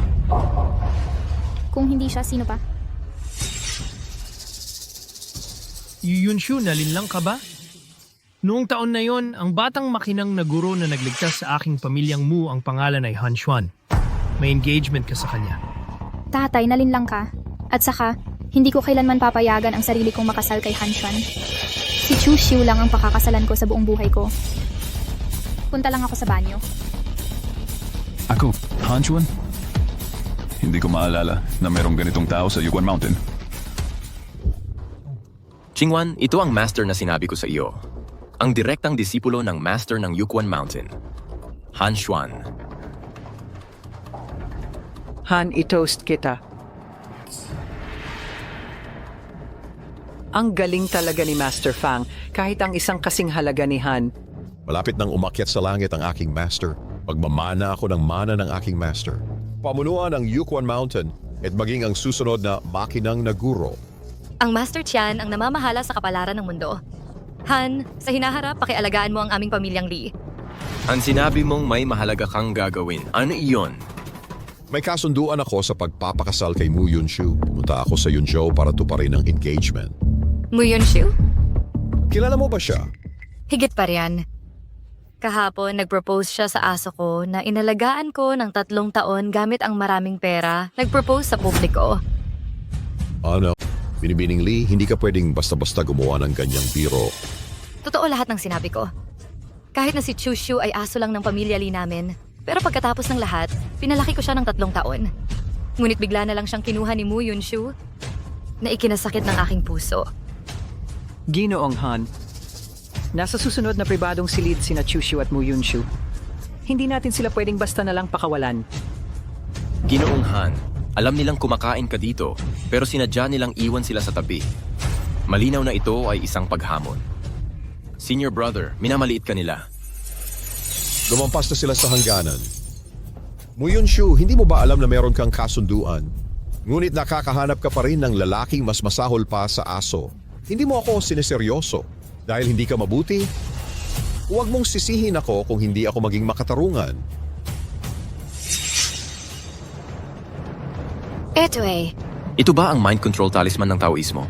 Kung hindi siya, sino pa? Yunshu, nalinlang ka ba? Noong taon na yon, ang batang makinang na guro na nagligtas sa aking pamilyang Mu ang pangalan ay Han Xuan. May engagement ka sa kanya. Tatay, nalinlang ka. At saka, hindi ko kailanman papayagan ang sarili kong makasal kay Han Xuan. Si Chu Xiu lang ang pakakasalan ko sa buong buhay ko. Punta lang ako sa banyo. Ako, Han Chuan? Hindi ko maalala na merong ganitong tao sa Yuguan Mountain. Qingwan, ito ang master na sinabi ko sa iyo. Ang direktang disipulo ng master ng Yuquan Mountain, Han Xuan. Han, i-toast kita. Ang galing talaga ni Master Fang, kahit ang isang kasing halaga ni Han. Malapit nang umakyat sa langit ang aking master. Pagmamana ako ng mana ng aking master. Pamunuan ang Yuquan Mountain at maging ang susunod na makinang na guro. Ang Master Qian ang namamahala sa kapalaran ng mundo. Han, sa hinaharap, pakialagaan mo ang aming pamilyang Li. Ang sinabi mong may mahalaga kang gagawin. Ano iyon? May kasunduan ako sa pagpapakasal kay Mu Yunshu. Pumunta ako sa Yunzhou para tuparin ang engagement. Mu Yunshu? Kilala mo ba siya? Higit pa riyan. Kahapon, nag-propose siya sa aso ko na inalagaan ko ng 3 taon gamit ang maraming pera. Nag-propose sa publiko. Ano? Binibining Lee, hindi ka pwedeng basta-basta gumawa ng ganyang biro. Totoo lahat ng sinabi ko. Kahit na si Chu Xiu ay aso lang ng pamilya Li namin. Pero pagkatapos ng lahat, pinalaki ko siya ng 3 taon. Ngunit bigla na lang siyang kinuha ni Mu Yunshu na ikinasakit ng aking puso. Ginoong Han, nasa susunod na pribadong silid sina Chu Xiu at Mu Yunshu. Hindi natin sila pwedeng basta na lang pakawalan. Ginoong Han, alam nilang kumakain ka dito, pero sinadya nilang iwan sila sa tabi. Malinaw na ito ay isang paghamon. Senior brother, minamaliit ka nila. Lumampas na sila sa hangganan. Mu Yunshu, hindi mo ba alam na meron kang kasunduan? Ngunit nakakahanap ka pa rin ng lalaking mas masahol pa sa aso. Hindi mo ako sineseryoso. Dahil hindi ka mabuti, huwag mong sisihin ako kung hindi ako maging makatarungan. Eto eh. Ito ba ang mind control talisman ng Taoismo?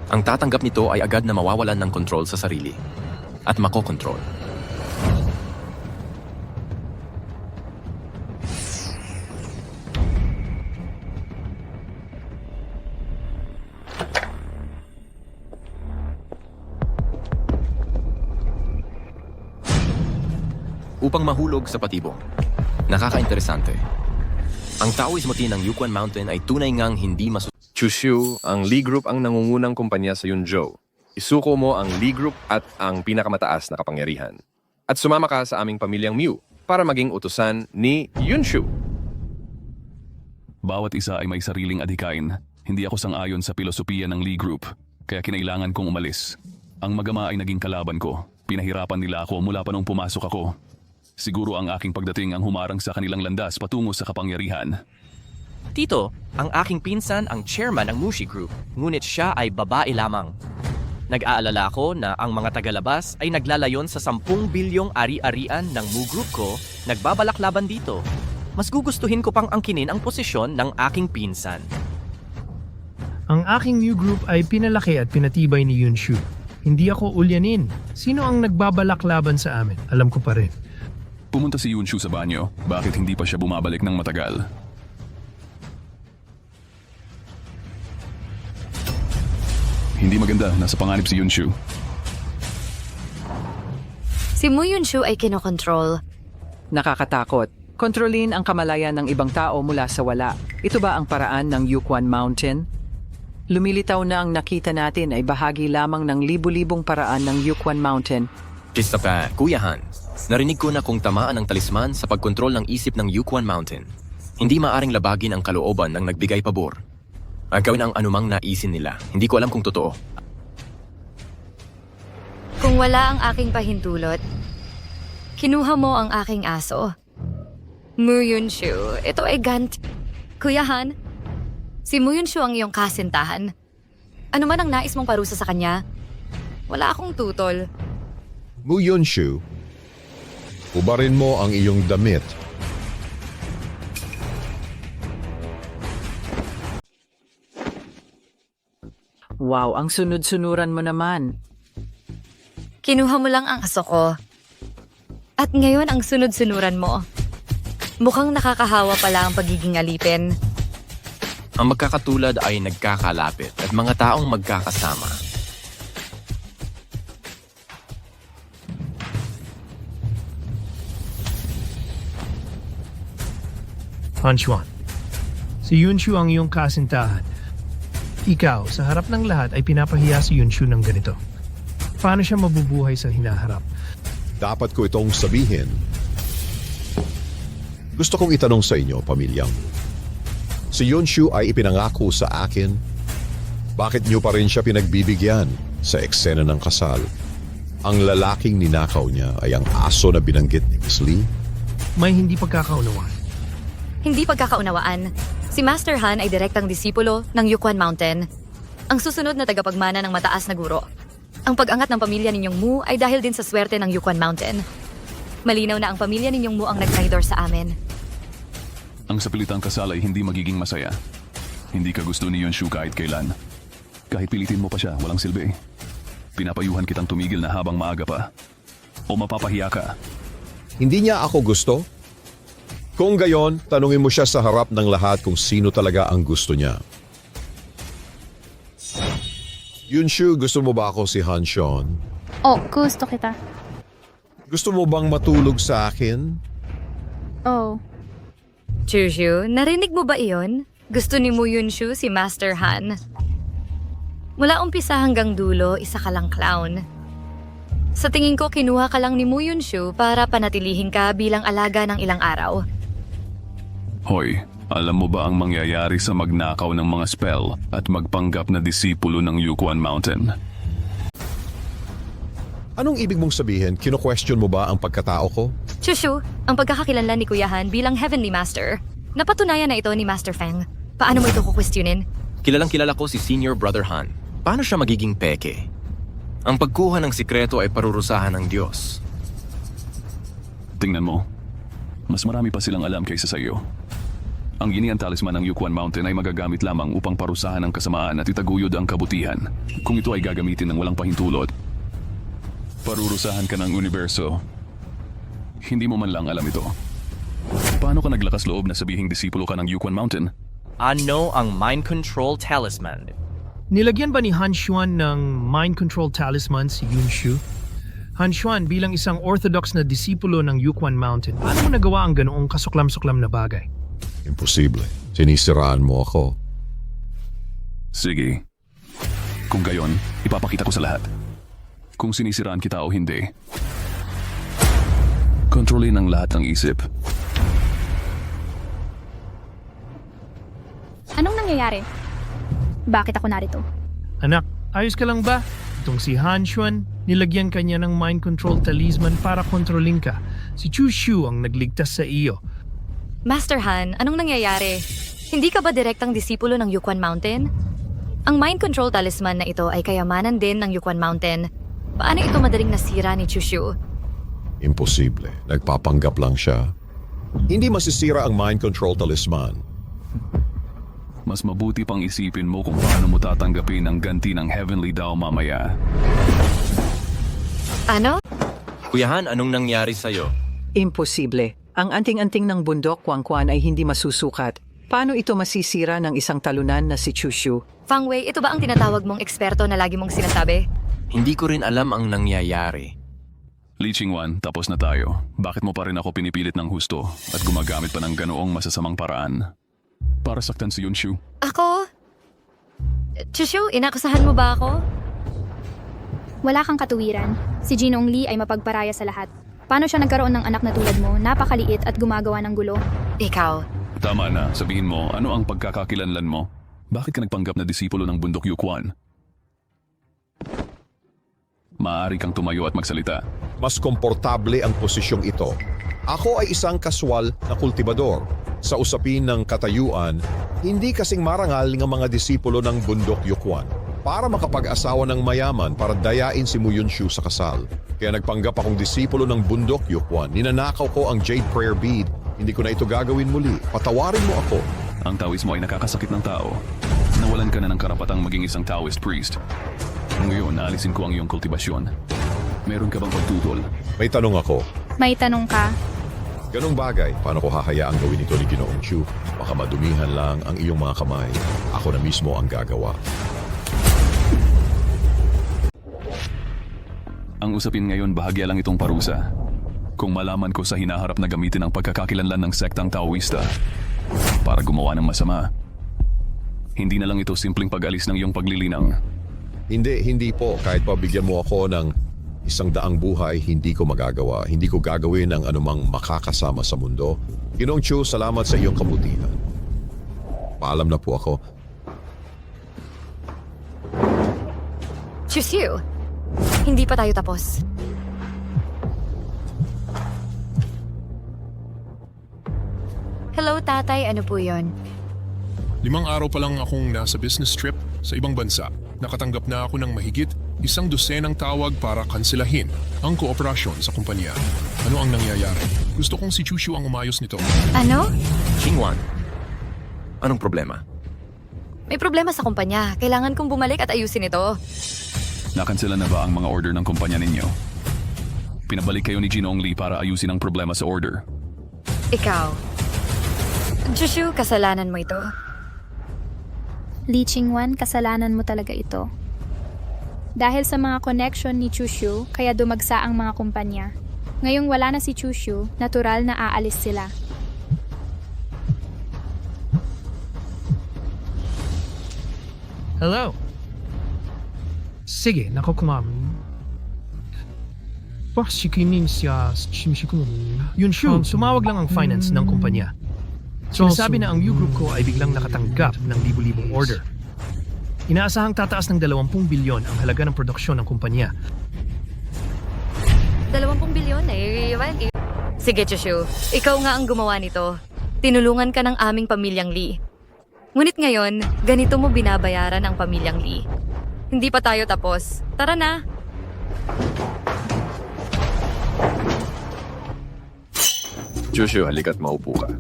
Ang tatanggap nito ay agad na mawawalan ng kontrol sa sarili at makokontrol. Upang mahulog sa patibong. Nakakainteresante. Ang Taoismo ng Yuquan Mountain ay tunay ngang hindi Chu Xiu, ang Li Group ang nangungunang kumpanya sa Yunzhou. Isuko mo ang Li Group at ang pinakamataas na kapangyarihan. At sumama ka sa aming pamilyang Mu para maging utusan ni Yunshu. Bawat isa ay may sariling adhikain. Hindi ako sang-ayon sa pilosopiya ng Li Group, kaya kinailangan kong umalis. Ang magama ay naging kalaban ko. Pinahirapan nila ako mula pa nung pumasok ako. Siguro ang aking pagdating ang humarang sa kanilang landas patungo sa kapangyarihan. Tito, ang aking pinsan ang chairman ng Mushi Group, ngunit siya ay babae lamang. Nag-aalala ako na ang mga tagalabas ay naglalayon sa 10 bilyong ari-arian ng Mu Group ko, nagbabalak laban dito. Mas gugustuhin ko pang angkinin ang posisyon ng aking pinsan. Ang aking new group ay pinalaki at pinatibay ni Yunshu. Hindi ako ulyanin. Sino ang nagbabalak laban sa amin? Alam ko pa rin. Pumunta si Yunshu sa banyo. Bakit hindi pa siya bumabalik ng matagal? Hindi maganda. Nasa panganib si Yunshu. Si Mu Yunshu ay kinokontrol. Nakakatakot. Kontrolin ang kamalayan ng ibang tao mula sa wala. Ito ba ang paraan ng Yuquan Mountain? Lumilitaw na ang nakita natin ay bahagi lamang ng libu-libong paraan ng Yuquan Mountain. Kista pa, Kuya Han, narinig ko na kung tamaan ang talisman sa pagkontrol ng isip ng Yuquan Mountain. Hindi maaring labagin ang kalooban ng nagbigay pabor. Ang gawin ang anumang naisin nila. Hindi ko alam kung totoo. Kung wala ang aking pahintulot, kinuha mo ang aking aso. Mu Yunshu, ito ay Kuya Han, si Mu Yunshu ang iyong kasintahan. Ano man ang nais mong parusa sa kanya, wala akong tutol. Mu Yunshu, ubarin mo ang iyong damit. Wow, ang sunod-sunuran mo naman. Kinuha mo lang ang aso ko. At ngayon ang sunod-sunuran mo. Mukhang nakakahawa pala ang pagiging alipin. Ang magkakatulad ay nagkakalapit at mga taong magkakasama. Han Xuan, si Yunshu ang iyong kasintahan. Ikaw, sa harap ng lahat ay pinapahiya si Yunshu ng ganito. Paano siya mabubuhay sa hinaharap? Dapat ko itong sabihin. Gusto kong itanong sa inyo, pamilyang. Si Yunshu ay ipinangako sa akin. Bakit niyo pa rin siya pinagbibigyan sa eksena ng kasal? Ang lalaking ninakaw niya ay ang aso na binanggit ni Miss Lee? May hindi pagkakaunawaan. Hindi pagkakaunawaan. Si Master Han ay direktang disipulo ng Yukwan Mountain. Ang susunod na tagapagmana ng mataas na guro. Ang pag-angat ng pamilya ninyong Mu ay dahil din sa swerte ng Yukwan Mountain. Malinaw na ang pamilya ninyong Mu ang nag-traitor sa amin. Ang sapilitang kasal ay hindi magiging masaya. Hindi ka gusto ni Yunshu kahit kailan. Kahit pilitin mo pa siya, walang silbi. Pinapayuhan kitang tumigil na habang maaga pa. O mapapahiya ka. Hindi niya ako gusto? Kung gayon, tanungin mo siya sa harap ng lahat kung sino talaga ang gusto niya. Yunshu, gusto mo ba ako si Han Xuan? Oh, gusto kita. Gusto mo bang matulog sa akin? Oh, Chushu, narinig mo ba iyon? Gusto ni Mu Yunshu si Master Han. Mula umpisa hanggang dulo, isa ka lang clown. Sa tingin ko, kinuha ka lang ni Mu Yunshu para panatilihin ka bilang alaga ng ilang araw. Hoy, alam mo ba ang mangyayari sa magnakaw ng mga spell at magpanggap na disipulo ng Yukwan Mountain? Anong ibig mong sabihin? Kino-question mo ba ang pagkatao ko? Chushu, ang pagkakakilanlan ni Kuya Han bilang Heavenly Master. Napatunayan na ito ni Master Feng. Paano mo ito kukwestiyonin? Kilalang kilala ko si Senior Brother Han. Paano siya magiging peke? Ang pagkuha ng sikreto ay parurusahan ng Diyos. Tingnan mo, mas marami pa silang alam kaysa sa iyo. Ang giniang talisman ng Yukwan Mountain ay magagamit lamang upang parusahan ang kasamaan at itaguyod ang kabutihan. Kung ito ay gagamitin ng walang pahintulot, parurusahan ka ng universo. Hindi mo man lang alam ito. Paano ka naglakas loob na sabihing disipulo ka ng Yukwan Mountain? Ano ang Mind Control Talisman? Nilagyan ba ni Han Xuan ng mind control talisman si Yunshu? Han Xuan, bilang isang orthodox na disipulo ng Yukwan Mountain, paano mo nagawa ang ganoong kasuklam-suklam na bagay? Imposible. Sinisiraan mo ako. Sige. Kung gayon, ipapakita ko sa lahat. Kung sinisiraan kita o hindi. Kontrolin ang lahat ng isip. anong nangyayari? Bakit ako narito? Anak, ayos ka lang ba? Itong si Han Xuan, nilagyan kanya ng mind control talisman para kontrolin ka. Si Chu Shu ang nagligtas sa iyo. Master Han, anong nangyayari? Hindi ka ba direktang disipulo ng Yukwan Mountain? Ang mind control talisman na ito ay kayamanan din ng Yukwan Mountain. Paano ito madaling nasira ni Chushu? Imposible. Nagpapanggap lang siya. Hindi masisira ang mind control talisman. Mas mabuti pang isipin mo kung paano mo tatanggapin ang ganti ng Heavenly Dao mamaya. Ano? Kuya Han, anong nangyari sa'yo? Imposible. Ang anting-anting ng bundok, Kwangkwan, ay hindi masusukat. Paano ito masisira ng isang talunan na si Chushu? Fang Wei, ito ba ang tinatawag mong eksperto na lagi mong sinasabi? Hindi ko rin alam ang nangyayari. Li Qingwan, tapos na tayo. Bakit mo pa rin ako pinipilit ng husto at gumagamit pa ng ganoong masasamang paraan? Para saktan si Yunshu. Ako? Chushu, inakusahan mo ba ako? Wala kang katuwiran. Si Jinong Lee ay mapagparaya sa lahat. Paano siya nagkaroon ng anak na tulad mo, napakaliit at gumagawa ng gulo? Ikaw. Tama na, sabihin mo, ano ang pagkakakilanlan mo? Bakit ka nagpanggap na disipulo ng bundok Yukwan? Maaari kang tumayo at magsalita. Mas komportable ang posisyong ito. Ako ay isang kaswal na kultibador. Sa usapin ng katayuan, hindi kasing marangal ng mga disipulo ng bundok Yukwan. Para makapag-asawa ng mayaman para dayain si Mu Yunshu sa kasal. Kaya nagpanggap akong disipulo ng bundok Yukwan. Ninanakaw ko ang Jade Prayer Bead. Hindi ko na ito gagawin muli. Patawarin mo ako. Ang Taoist mo ay nakakasakit ng tao. Nawalan ka na ng karapatang maging isang Taoist priest. Ngayon, naalisin ko ang iyong kultibasyon. Meron ka bang pagtutol? May tanong ako. May tanong ka? Ganong bagay, paano ko hahayaang gawin ito ni Ginoong Chu? Baka madumihan lang ang iyong mga kamay. Ako na mismo ang gagawa. Ang usapin ngayon bahagya lang itong parusa. Kung malaman ko sa hinaharap na gamitin ang pagkakakilanlan ng sektang Taoista para gumawa ng masama, hindi na lang ito simpleng pag-alis ng iyong paglilinang. Hindi po. Kahit pa bigyan mo ako ng 100 buhay, hindi ko magagawa. Hindi ko gagawin ang anumang makakasama sa mundo. Ginoong Chu, salamat sa iyong kabutihan. Paalam na po ako. Chusiu, hindi pa tayo tapos. Hello, tatay. Ano po yon? 5 araw pa lang akong nasa business trip sa ibang bansa. Nakatanggap na ako ng mahigit 100 tawag para kanselahin ang kooperasyon sa kumpanya. Ano ang nangyayari? Gusto kong si Chushu ang umayos nito. Ano? Chingwan, anong problema? May problema sa kumpanya. Kailangan kong bumalik at ayusin ito. Nakansela na ba ang mga order ng kumpanya ninyo? Pinabalik kayo ni Ginoong Lee para ayusin ang problema sa order. Ikaw. Chushu, kasalanan mo ito. Lee Chingwan, kasalanan mo talaga ito. Dahil sa mga connection ni Chushu, kaya dumagsa ang mga kumpanya. Ngayong wala na si Chushu, natural na aalis sila. Hello? Sige, nakukumam. Yun Shu, sumawag lang ang finance ng kumpanya. Sinasabi na ang U-Group ko ay biglang nakatanggap ng libu-libong order. Inaasahang tataas ng 20 bilyon ang halaga ng produksyon ng kumpanya. 20 bilyon eh. Sige, Chushu. Ikaw nga ang gumawa nito. Tinulungan ka ng aming pamilyang Lee. Ngunit ngayon, ganito mo binabayaran ang pamilyang Lee. Hindi pa tayo tapos. Tara na! Chushu, halika't maupo ka.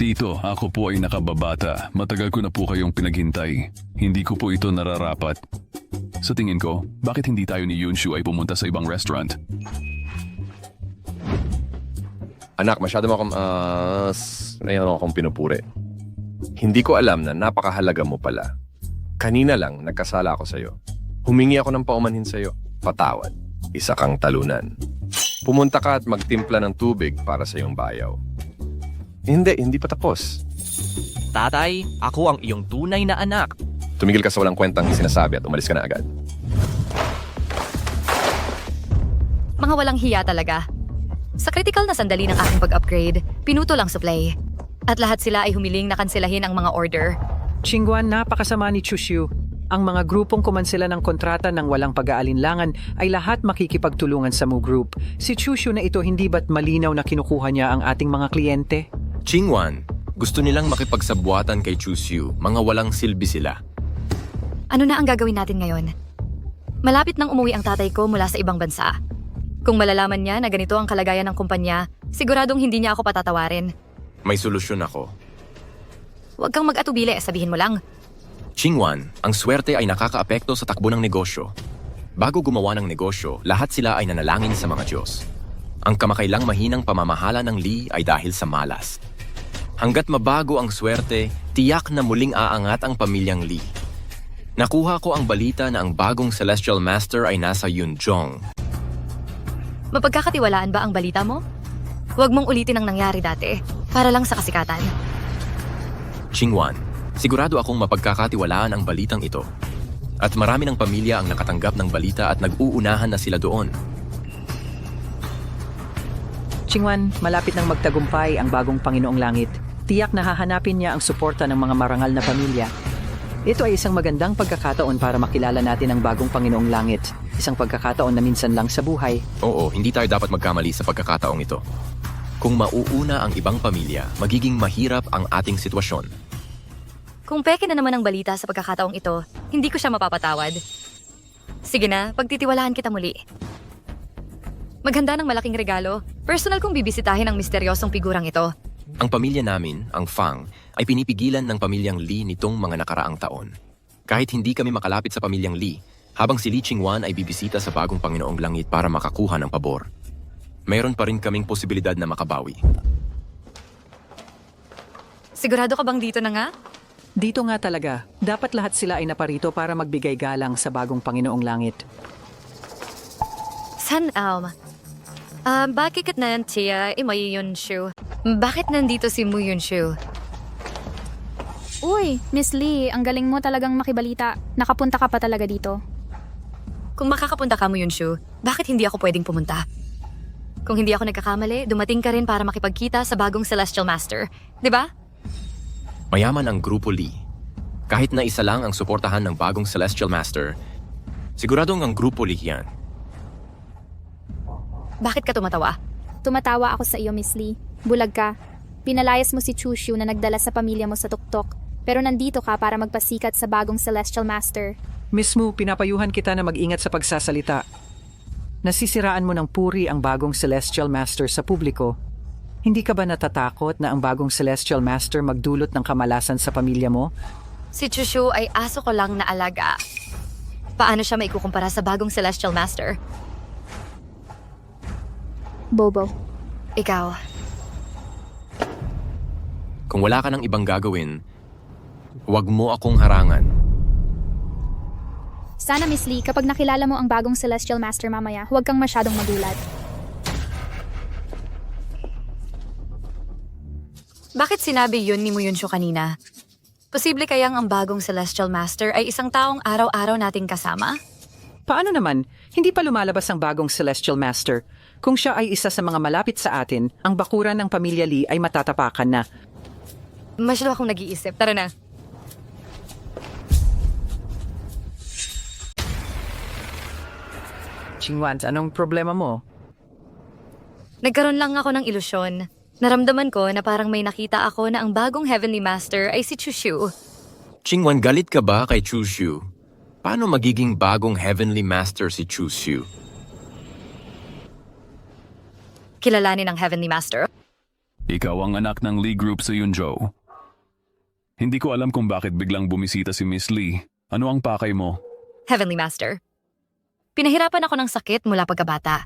Tito, ako po ay nakababata. Matagal ko na po kayong pinaghintay. Hindi ko po ito nararapat. Sa tingin ko, bakit hindi tayo ni Yunshu ay pumunta sa ibang restaurant? Anak, masyado mo akong pinupuri. Hindi ko alam na napakahalaga mo pala. Kanina lang, nagkasala ako sa'yo. Humingi ako ng paumanhin sa'yo. Patawad. Isa kang talunan. Pumunta ka at magtimpla ng tubig para sa iyong bayaw. Hindi pa tapos. Tatay, ako ang iyong tunay na anak. Tumigil ka sa walang kwentang sinasabi at umalis ka na agad. Mga walang hiya talaga. Sa critical na sandali ng aking pag-upgrade, pinuto lang supply. At lahat sila ay humiling na kanselahin ang mga order. Chingwan, napakasama ni Chushu. Ang mga grupong kumansela ng kontrata ng walang pag-aalinlangan ay lahat makikipagtulungan sa Mu Group. Si Chushu na ito hindi ba't malinaw na kinukuha niya ang ating mga kliyente? Chingwan, gusto nilang makipagsabwatan kay Chushu, mga walang silbi sila. Ano na ang gagawin natin ngayon? Malapit nang umuwi ang tatay ko mula sa ibang bansa. Kung malalaman niya na ganito ang kalagayan ng kumpanya, siguradong hindi niya ako patatawarin. May solusyon ako. Huwag kang mag-atubili, sabihin mo lang. Chingwan, ang swerte ay nakakaapekto sa takbo ng negosyo. Bago gumawa ng negosyo, lahat sila ay nanalangin sa mga Diyos. Ang kamakailang mahinang pamamahala ng Lee ay dahil sa malas. Hanggat mabago ang swerte, tiyak na muling aangat ang pamilyang Lee. Nakuha ko ang balita na ang bagong Celestial Master ay nasa Yunjong. Mapagkakatiwalaan ba ang balita mo? Huwag mong ulitin ang nangyari dati, para lang sa kasikatan. Chingwan, sigurado akong mapagkakatiwalaan ang balitang ito. At marami ng pamilya ang nakatanggap ng balita at nag-uunahan na sila doon. Chingwan, malapit nang magtagumpay ang bagong Panginoong Langit. Tiyak na hahanapin niya ang suporta ng mga marangal na pamilya. Ito ay isang magandang pagkakataon para makilala natin ang bagong Panginoong Langit. Isang pagkakataon na minsan lang sa buhay. Oo, hindi tayo dapat magkamali sa pagkakataong ito. Kung mauuna ang ibang pamilya, magiging mahirap ang ating sitwasyon. Kung peke na naman ang balita sa pagkakataong ito, hindi ko siya mapapatawad. Sige na, pagtitiwalaan kita muli. Maghanda ng malaking regalo. Personal kong bibisitahin ang misteryosong figurang ito. Ang pamilya namin, ang Fang, ay pinipigilan ng pamilyang Lee nitong mga nakaraang taon. Kahit hindi kami makalapit sa pamilyang Lee, Habang si Lee Ching-wan ay bibisita sa bagong Panginoong Langit para makakuha ng pabor, mayroon pa rin kaming posibilidad na makabawi. Sigurado ka bang dito na nga? Dito nga talaga, dapat lahat sila ay naparito para magbigay galang sa bagong Panginoong Langit. San Elm. Bakit nantiya Mo Yunshu? Bakit nandito si Mo Yunshu? Uy, Miss Lee, ang galing mo talagang makibalita. Nakapunta ka pa talaga dito. Kung makakapunta ka, Mo Yunshu, bakit hindi ako pwedeng pumunta? Kung hindi ako nagkakamali, dumating ka rin para makipagkita sa bagong Celestial Master. Di ba? Mayaman ang Grupo Lee. Kahit na isa lang ang suportahan ng bagong Celestial Master, siguradong ang Grupo Lee yan. Bakit ka tumatawa? Tumatawa ako sa iyo, Miss Lee. Bulag ka. Pinalayas mo si Chushu na nagdala sa pamilya mo sa tuktok. Pero nandito ka para magpasikat sa bagong Celestial Master. Miss Mu, pinapayuhan kita na mag-ingat sa pagsasalita. Nasisiraan mo ng puri ang bagong Celestial Master sa publiko. Hindi ka ba natatakot na ang bagong Celestial Master magdulot ng kamalasan sa pamilya mo? Si Chushu ay aso ko lang na alaga. Paano siya maikukumpara sa bagong Celestial Master? Bobo. Ikaw. Kung wala ka ng ibang gagawin, huwag mo akong harangan. Sana, Miss Lee, kapag nakilala mo ang bagong Celestial Master mamaya, huwag kang masyadong magulat. Bakit sinabi yun ni Mo Yunshu kanina? Posible kayang ang bagong Celestial Master ay isang taong araw-araw nating kasama? Paano naman? Hindi pa lumalabas ang bagong Celestial Master. Kung siya ay isa sa mga malapit sa atin, ang bakuran ng pamilya Lee ay matatapakan na. Masyado akong nag-iisip. Tara na. Ching-wan, anong problema mo? Nagkaroon lang ako ng ilusyon. Naramdaman ko na parang may nakita ako na ang bagong Heavenly Master ay si Chushu. Ching-wan, galit ka ba kay Chushu? Paano magiging bagong Heavenly Master si Chushu? Kilalanin ang Heavenly Master? Ikaw ang anak ng Lee Group sa Yunzhou. Hindi ko alam kung bakit biglang bumisita si Miss Lee. Ano ang pakay mo? Heavenly Master. Pinahirapan ako ng sakit mula pagkabata.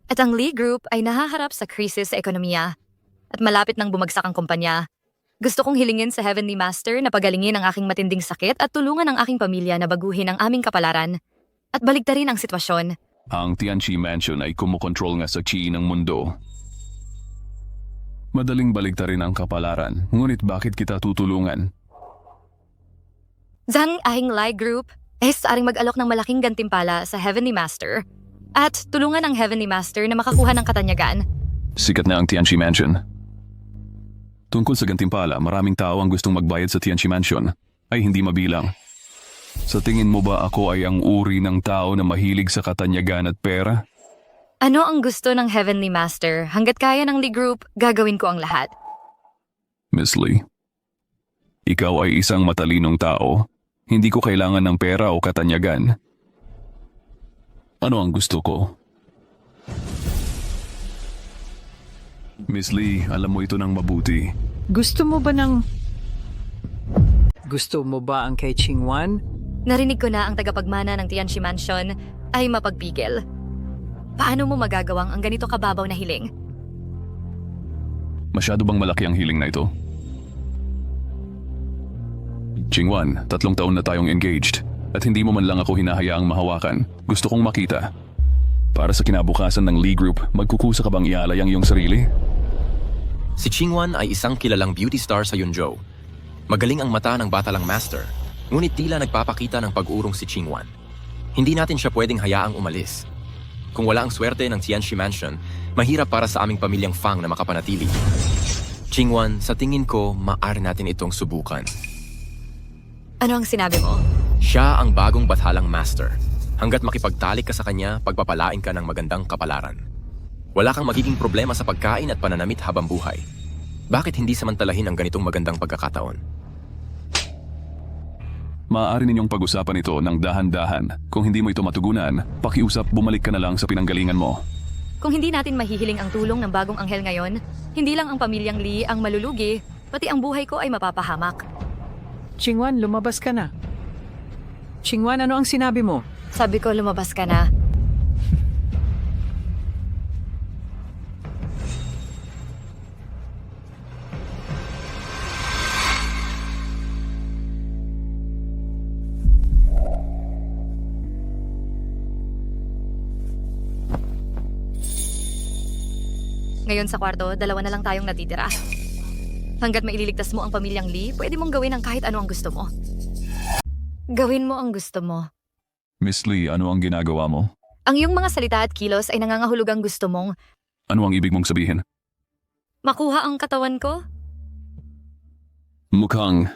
At ang Lee Group ay nahaharap sa krisis sa ekonomiya. At malapit nang bumagsak ang kumpanya. Gusto kong hilingin sa Heavenly Master na pagalingin ang aking matinding sakit at tulungan ang aking pamilya na baguhin ang aming kapalaran. At baligtarin ang sitwasyon. Ang Tianqi Mansion ay kumukontrol nga sa chi ng mundo. Madaling baligtarin ang kapalaran, ngunit bakit kita tutulungan? Zhang ahing Lie Group ay saaring mag-alok ng malaking gantimpala sa Heavenly Master at tulungan ang Heavenly Master na makakuha ng katanyagan. Sikat na ang Tianqi Mansion. Tungkol sa gantimpala, maraming tao ang gustong magbayad sa Tianqi Mansion ay hindi mabilang. Sa tingin mo ba ako ay ang uri ng tao na mahilig sa katanyagan at pera? Ano ang gusto ng Heavenly Master? Hanggat kaya ng Lee Group, gagawin ko ang lahat. Miss Lee, ikaw ay isang matalinong tao. Hindi ko kailangan ng pera o katanyagan. Ano ang gusto ko? Miss Lee, alam mo ito ng mabuti. Gusto mo ba ang kay Ching-wan? Narinig ko na ang tagapagmana ng Tianqi Mansion ay mapagpigil. Paano mo magagawang ang ganito kababaw na hiling? Masyado bang malaki ang hiling na ito? Ching-wan, 3 taon na tayong engaged at hindi mo man lang ako hinahayaang mahawakan. Gusto kong makita. Para sa kinabukasan ng Lee Group, magkukusa ka bang ialay ang iyong sarili? Si Ching-wan ay isang kilalang beauty star sa Yunzhou. Magaling ang mata ng batalang master, ngunit tila nagpapakita ng pag-urong si Ching-wan. Hindi natin siya pwedeng hayaang umalis. Kung wala ang swerte ng Tianqi Mansion, mahirap para sa aming pamilyang Fang na makapanatili. Ching-wan, sa tingin ko, maaari natin itong subukan. Ano ang sinabi mo? Siya ang bagong bathalang master. Hanggat makipagtalik ka sa kanya, pagpapalain ka ng magandang kapalaran. Wala kang magiging problema sa pagkain at pananamit habang buhay. Bakit hindi samantalahin ang ganitong magandang pagkakataon? Maaari ninyong pag-usapan ito ng dahan-dahan. Kung hindi mo ito matugunan, pakiusap bumalik ka na lang sa pinanggalingan mo. Kung hindi natin mahihiling ang tulong ng bagong anghel ngayon, hindi lang ang pamilyang Lee ang malulugi, pati ang buhay ko ay mapapahamak. Ching-wan, lumabas ka na. Ching-wan, ano ang sinabi mo? Sabi ko, lumabas ka na. Ngayon sa kwarto, 2 na lang tayong natitira. Hanggat maililigtas mo ang pamilyang Lee, pwede mong gawin ang kahit ano ang gusto mo. Gawin mo ang gusto mo. Miss Lee, ano ang ginagawa mo? Ang iyong mga salita at kilos ay nangangahulugang gusto mong Ano ang ibig mong sabihin? makuha ang katawan ko. Mukhang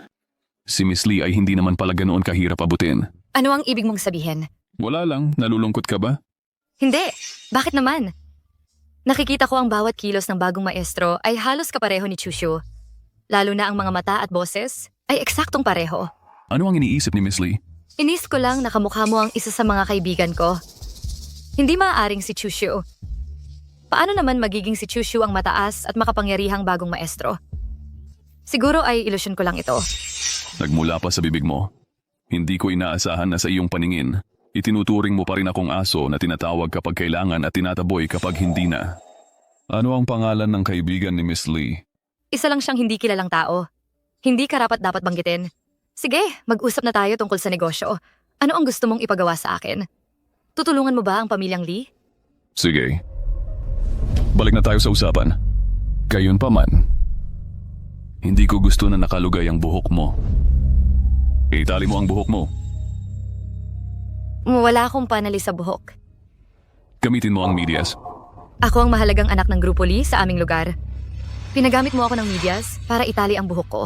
si Miss Lee ay hindi naman pala ganoon kahirap abutin. Ano ang ibig mong sabihin? Wala lang, nalulungkot ka ba? Hindi. Bakit naman? Nakikita ko ang bawat kilos ng bagong maestro ay halos kapareho ni Chushu. Lalo na ang mga mata at boses ay eksaktong pareho. Ano ang iniisip ni Miss Lee? Inis ko lang na kamukha mo ang isa sa mga kaibigan ko. Hindi maaaring si Chushu. Paano naman magiging si Chushu ang mataas at makapangyarihang bagong maestro? Siguro ay ilusyon ko lang ito. Nagmula pa sa bibig mo. Hindi ko inaasahan na sa iyong paningin, itinuturing mo pa rin akong aso na tinatawag kapag kailangan at tinataboy kapag hindi na. Ano ang pangalan ng kaibigan ni Miss Lee? Isa lang siyang hindi kilalang tao. Hindi karapat dapat banggitin. Sige, mag-usap na tayo tungkol sa negosyo. Ano ang gusto mong ipagawa sa akin? Tutulungan mo ba ang pamilyang Lee? Sige. Balik na tayo sa usapan. Gayunpaman, hindi ko gusto na nakalugay ang buhok mo. Itali mo ang buhok mo. Wala akong panali sa buhok. Gamitin mo ang medyas. Ako ang mahalagang anak ng Grupo Lee sa aming lugar. Pinagamit mo ako ng medyas para itali ang buhok ko.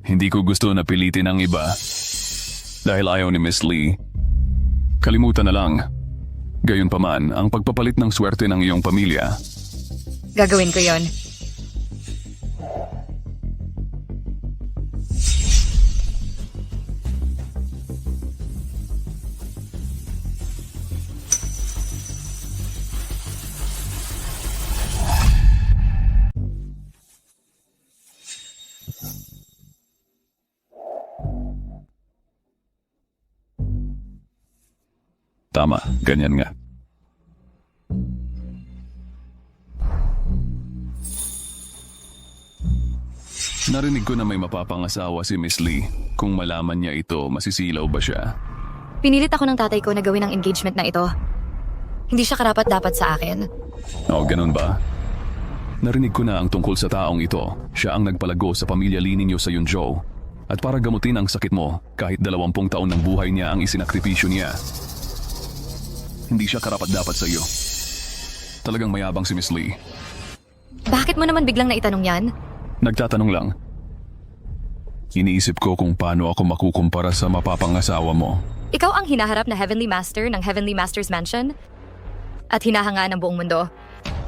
Hindi ko gusto na pilitin ang iba. Dahil ayaw ni Miss Lee. Kalimutan na lang. Gayunpaman, ang pagpapalit ng swerte ng iyong pamilya. Gagawin ko yon. Tama, ganyan nga. Narinig ko na may mapapangasawa si Miss Lee. Kung malaman niya ito, masisilaw ba siya? Pinilit ako ng tatay ko na gawin ang engagement na ito. Hindi siya karapat-dapat sa akin. O, ganun ba? Narinig ko na ang tungkol sa taong ito. Siya ang nagpalago sa pamilya Lee ninyo sa Yunzhou. At para gamutin ang sakit mo, kahit 20 taon ng buhay niya ang isinakripisyo niya. Hindi siya karapat-dapat sa iyo. Talagang mayabang si Miss Lee. Bakit mo naman biglang naitanong yan? Nagtatanong lang. Iniisip ko kung paano ako makukumpara sa mapapangasawa mo. Ikaw ang hinaharap na Heavenly Master ng Heavenly Master's Mansion? At hinahangaan ng buong mundo?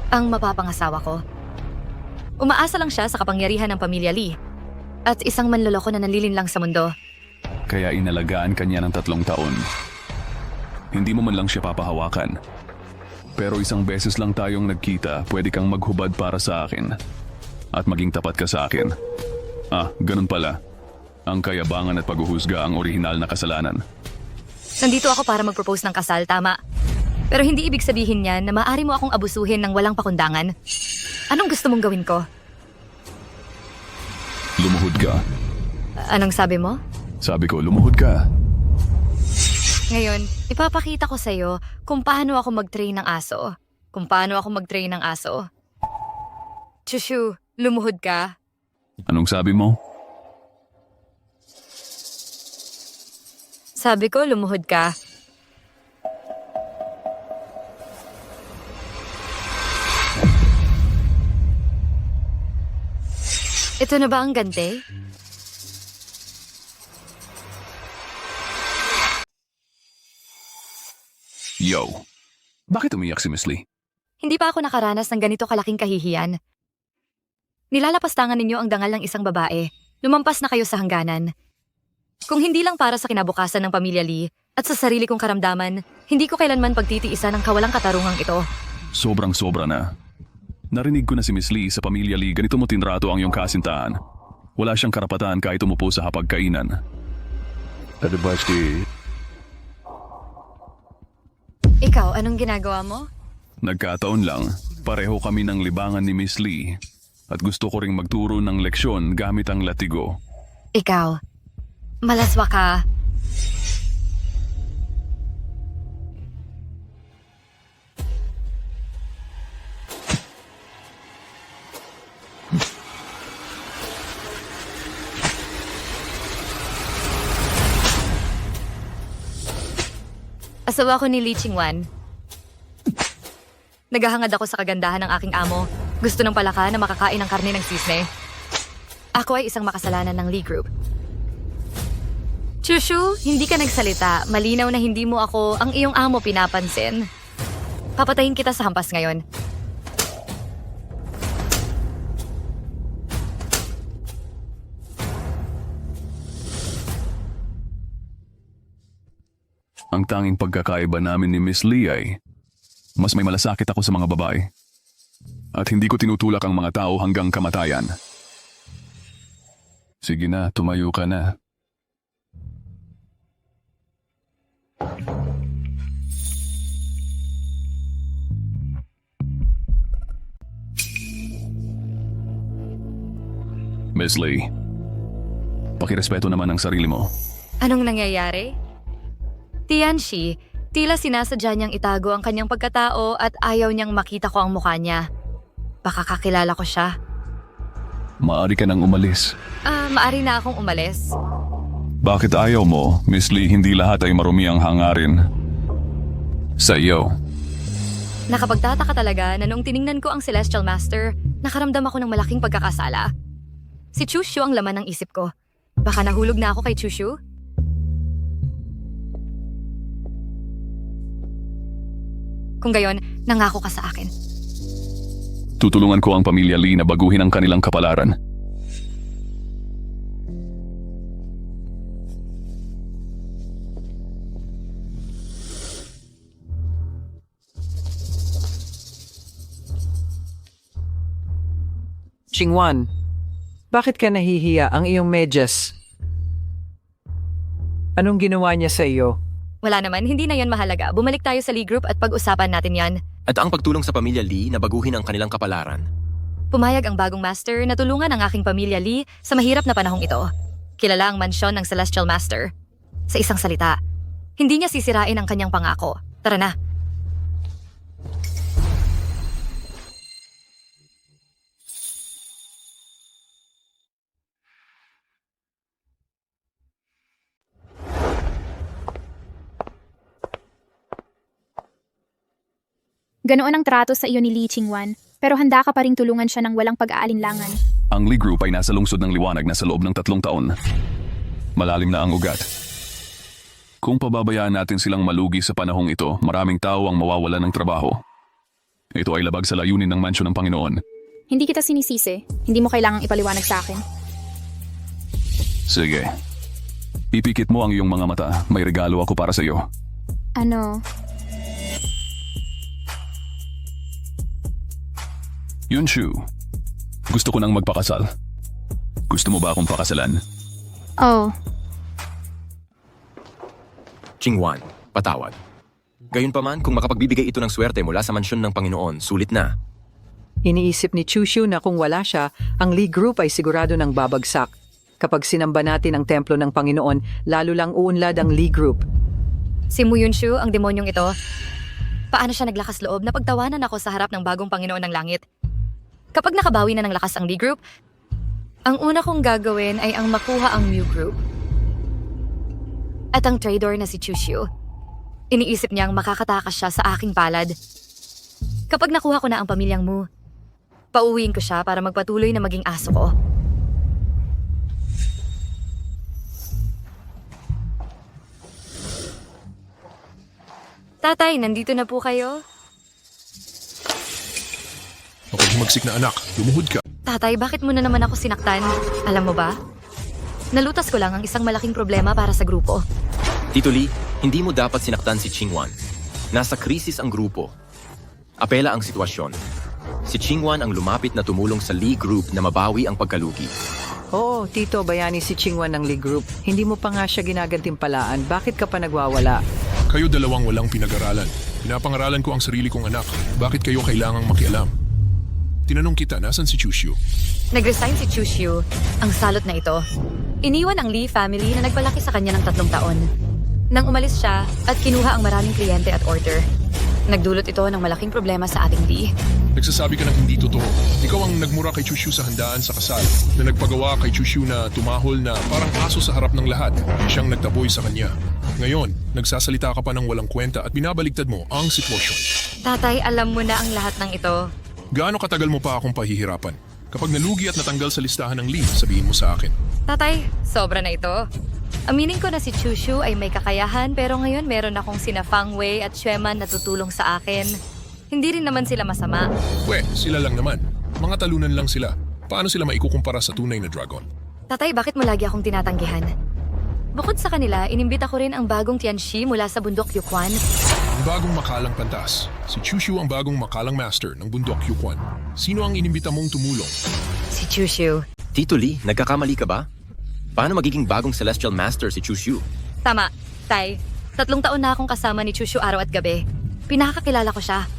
Ang mapapangasawa ko. Umaasa lang siya sa kapangyarihan ng pamilya Lee. At isang manloloko na nanlilinlang sa mundo. Kaya inalagaan kanya ng 3 taon. Hindi mo man lang siya papahawakan. Pero isang beses lang tayong nagkita, pwede kang maghubad para sa akin. At maging tapat ka sa akin. Ah, ganun pala. Ang kayabangan at paghuhusga ang orihinal na kasalanan. Nandito ako para mag-propose ng kasal, tama. Pero hindi ibig sabihin niyan na maaari mo akong abusuhin ng walang pakundangan. Anong gusto mong gawin ko? Lumuhod ka. Anong sabi mo? Sabi ko, lumuhod ka. Ngayon, ipapakita ko sa'yo kung paano ako mag-train ng aso. Kung paano ako mag-train ng aso. Chushu, lumuhod ka. Anong sabi mo? Sabi ko, lumuhod ka. Ito na ba ang gante? Yo, bakit umiyak si Miss Lee? Hindi pa ako nakaranas ng ganito kalaking kahihiyan. Nilalapastangan ninyo ang dangal ng isang babae. Lumampas na kayo sa hangganan. Kung hindi lang para sa kinabukasan ng pamilya Lee at sa sarili kong karamdaman, hindi ko kailanman pagtitiisan ng kawalang katarungang ito. Sobrang-sobra na. Narinig ko na si Miss Lee sa pamilya Lee, ganito mo tinrato ang iyong kasintahan. Wala siyang karapatan kahit umupo sa hapagkainan. Ikaw, anong ginagawa mo? Nagkataon lang, pareho kami ng libangan ni Miss Lee. At gusto ko ring magturo ng leksyon gamit ang latigo. Ikaw, malaswa ka. Asawa ko ni Lee Chingwan. Naghahangad ako sa kagandahan ng aking amo. Gusto ng palaka na makakain ng karne ng sisne. Ako ay isang makasalanan ng Lee Group. Chushu, hindi ka nagsalita. Malinaw na hindi mo ako ang iyong amo pinapansin. Papatayin kita sa hampas ngayon. Ang tanging pagkakaiba namin ni Miss Lee ay mas may malasakit ako sa mga babae. At hindi ko tinutulak ang mga tao hanggang kamatayan. Sige na, tumayo ka na. Miss Lee, pakirespeto naman ang sarili mo. Anong nangyayari? Tianxi, tila sinasadya niyang itago ang kanyang pagkatao at ayaw niyang makita ko ang mukha niya. Baka kakilala ko siya. Maaari ka nang umalis. Maari na akong umalis. Bakit ayaw mo, Miss Lee, hindi lahat ay marumi ang hangarin? Sa iyo. Nakapagtataka talaga na nung tiningnan ko ang Celestial Master, nakaramdam ako ng malaking pagkakasala. Si Chushu ang laman ng isip ko. Baka nahulog na ako kay Chushu? Kung gayon, nangako ka sa akin. Tutulungan ko ang pamilya Lee na baguhin ang kanilang kapalaran. Chingwan, bakit ka nahihiya ang iyong medyas? Anong ginawa niya sa iyo? Wala naman, hindi na yon mahalaga. Bumalik tayo sa Lee Group at pag-usapan natin yan. At ang pagtulong sa pamilya Lee na baguhin ang kanilang kapalaran. Pumayag ang bagong master na tulungan ang aking pamilya Lee sa mahirap na panahong ito. Kilala ang mansyon ng Celestial Master. Sa isang salita, hindi niya sisirain ang kanyang pangako. Tara na. Ganoon ang trato sa iyo ni Lee Chingwan, pero handa ka pa ring tulungan siya ng walang pag-aalinlangan. Ang Lee Group ay nasa lungsod ng liwanag na sa loob ng 3 taon. Malalim na ang ugat. Kung pababayaan natin silang malugi sa panahong ito, maraming tao ang mawawala ng trabaho. Ito ay labag sa layunin ng mansyon ng Panginoon. Hindi kita sinisisi. Hindi mo kailangang ipaliwanag sa akin. Sige. Ipikit mo ang iyong mga mata. May regalo ako para sa iyo. Ano? Yunshu, gusto ko nang magpakasal. Gusto mo ba akong pakasalan? Oh. Chingwan, patawad. Gayunpaman, kung makapagbibigay ito ng swerte mula sa mansyon ng Panginoon, sulit na. Iniisip ni Chushu na kung wala siya, ang Lee Group ay sigurado ng babagsak. Kapag sinamba natin ang templo ng Panginoon, lalo lang uunlad ang Lee Group. Si Mu Yunshu, ang demonyong ito, paano siya naglakas loob na pagtawanan ako sa harap ng bagong Panginoon ng Langit? Kapag nakabawi na ng lakas ang Lee Group, ang una kong gagawin ay ang makuha ang Mu Group. At ang traitor na si Chushu, iniisip niyang makakatakas siya sa aking palad. Kapag nakuha ko na ang pamilyang Mu, pauwiin ko siya para magpatuloy na maging aso ko. Tatay, nandito na po kayo? Ako humagsik na anak, lumuhod ka. Tatay, bakit mo na naman ako sinaktan? Alam mo ba? Nalutas ko lang ang isang malaking problema para sa grupo. Tito Lee, hindi mo dapat sinaktan si Chingwan. Nasa krisis ang grupo. Apela ang sitwasyon. Si Chingwan ang lumapit na tumulong sa Lee Group na mabawi ang pagkalugi. Oo, Tito, bayani si Chingwan ng Lee Group. Hindi mo pa nga siya ginagantimpalaan. Bakit ka pa nagwawala? Kayo dalawang walang pinag-aralan. Pinapangaralan ko ang sarili kong anak. Bakit kayo kailangang makialam? Tinanong kita, nasan si Chushu? Nag-resign si Chushu. Ang salot na ito. Iniwan ang Lee family na nagpalaki sa kanya ng 3 taon. Nang umalis siya at kinuha ang maraming kliyente at order. Nagdulot ito ng malaking problema sa ating Lee. Nagsasabi ka ng hindi totoo. Ikaw ang nagmura kay Chushu sa handaan sa kasal, na nagpagawa kay Chushu na tumahol na parang aso sa harap ng lahat. Siyang nagtaboy sa kanya. Ngayon, nagsasalita ka pa ng walang kwenta at binabaligtad mo ang sitwasyon. Tatay, alam mo na ang lahat ng ito. Gaano katagal mo pa akong pahihirapan? Kapag nalugi at natanggal sa listahan ng Lee, sabihin mo sa akin. Tatay, sobra na ito. Aminin ko na si Chushu ay may kakayahan pero ngayon meron akong sina Fang Wei at Xueman na tutulong sa akin. Hindi rin naman sila masama. Sila lang naman. Mga talunan lang sila. Paano sila maikukumpara sa tunay na dragon? Tatay, bakit mo lagi akong tinatanggihan? Bukod sa kanila, inimbita ko rin ang bagong Tianxi mula sa bundok Yukwan. Ang bagong makalang pantas. Si Chushu ang bagong makalang master ng bundok Yukwan. Sino ang inimbita mong tumulong? Si Chushu. Tito Lee, nagkakamali ka ba? Paano magiging bagong Celestial Master si Chushu? Tama, Tay. 3 taon na akong kasama ni Chushu araw at gabi. Pinakakilala ko siya.